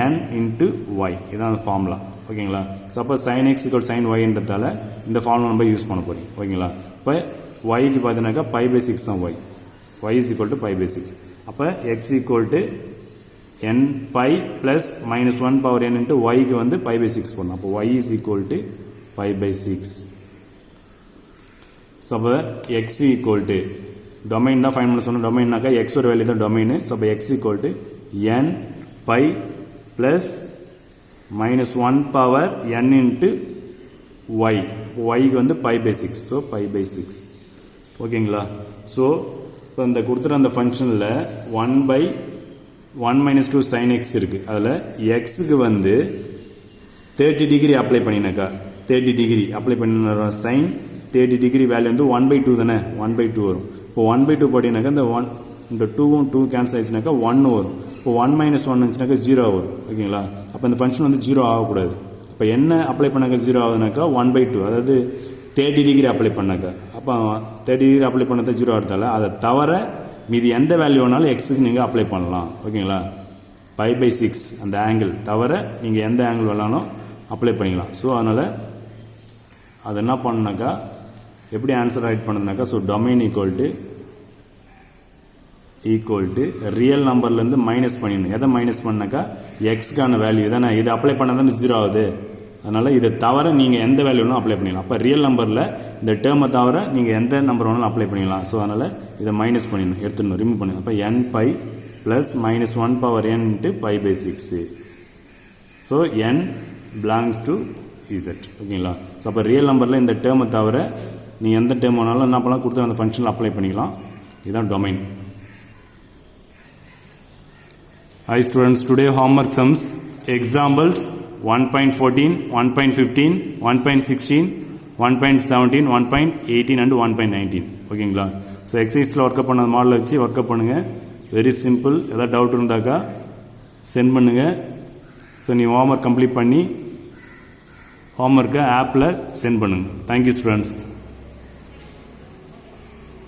n into y. இதான் அந்த ஃபார்முலா. ஓகேங்களா? Suppose sin x equal sin yன்றதால இந்த ஃபார்முலா நம்ம யூஸ் பண்ண போகிறோம். ஓகேங்களா? இப்போ yக்கு பார்த்தீங்கன்னாக்கா π/6 தான் y. y is equal to π/6. அப்போ x equal to n pi plus minus 1 power n into y க்கு வந்து pi by 6 பண்ணணும். அப்போ y is equal to pi by 6. So அப்போ x equal to டொமைன் தான் ஃபைன் பண்ண சொன்ன டொமைன்னாக்கா x ஒரு வேல்யூ தான் டொமைனு. ஸோ அப்போ x equal to n pi plus minus 1 power n into y. y க்கு வந்து pi by 6. So pi by 6. ஓகேங்களா? ஸோ இப்போ இந்த கொடுத்துற அந்த ஃபங்க்ஷனில் 1 by 1 minus 2 sin x இருக்குது. அதில் எக்ஸுக்கு வந்து 30 டிகிரி அப்ளை பண்ணினாக்கா 30 டிகிரி அப்ளை பண்ண சைன் 30 டிகிரி வேல்யூ வந்து 1 by 2 தானே 1 by 2 வரும். இப்போ 1 by 2 போட்டிங்கனாக்கா இந்த 1 இந்த 2 கேன்சல் ஆயிடுச்சுனாக்கா 1 வரும். இப்போ 1 minus 1 இருந்துச்சுனாக்கா 0 வரும். ஓகேங்களா? அப்போ இந்த ஃபங்க்ஷன் வந்து 0 ஆகக்கூடாது. இப்போ என்ன அப்ளை பண்ணாக்கா 0 ஆகுதுனாக்கா 1 by 2 அதாவது 30 டிகிரி அப்ளை பண்ணாக்கா அப்போ 30 டிகிரி அப்ளை பண்ணதை 0 ஆகிறதால அதை தவிர மீதி எந்த வேல்யூ வேணாலும் எக்ஸுக்கு நீங்கள் அப்ளை பண்ணலாம். ஓகேங்களா? pi by 6 அந்த ஆங்கிள் தவிர நீங்கள் எந்த ஆங்கிள் வேணாலும் அப்ளை பண்ணிக்கலாம். ஸோ அதனால் அது என்ன பண்ணாக்கா எப்படி ஆன்சர் ரைட் பண்ணுதுனாக்கா so domain equal to real நம்பர்லேருந்து மைனஸ் பண்ணிடணும். எதை மைனஸ் பண்ணாக்கா எக்ஸ்க்கான வேல்யூ தானே இது அப்ளை பண்ணால் தானே 0 ஆகுது. அதனால் இதை தவிர நீங்கள் எந்த வேல்யூ வேணாலும் அப்ளை பண்ணிடலாம். அப்போ ரியல் நம்பரில் இந்த டேர்மை தவிர நீங்கள் எந்த நம்பர் வேணாலும் அப்ளை பண்ணிடலாம். ஸோ அதனால் இதை மைனஸ் பண்ணிடணும், எடுத்துடணும், ரிமூவ் பண்ணணும். அப்போ n pi plus minus 1 power n into pi by 6. So n belongs to z. ஓகேங்களா? ஸோ அப்போ ரியல் நம்பரில் இந்த டேர்மை தவிர நீங்கள் எந்த டேர்ம் வேணாலும் என்ன பண்ணலாம் கொடுத்து அந்த ஃபங்க்ஷனில் அப்ளை பண்ணிக்கலாம். இதுதான் domain. Hi students, today homework sums examples 1.14, 1.15, 1.16, 1.17, 1.18 and 1.19. ஓகேங்களா? ஸோ எக்ஸசைஸில் ஒர்க்கப் பண்ண மாடலை வச்சு ஒர்க்கப் பண்ணுங்கள். Very simple. எதாவது டவுட் இருந்தாக்கா சென்ட் பண்ணுங்கள். ஸோ நீ ஹோம்ஒர்க் கம்ப்ளீட் பண்ணி ஹோம்ஒர்க்கை ஆப்பில் சென்ட் பண்ணுங்கள். Thank you students.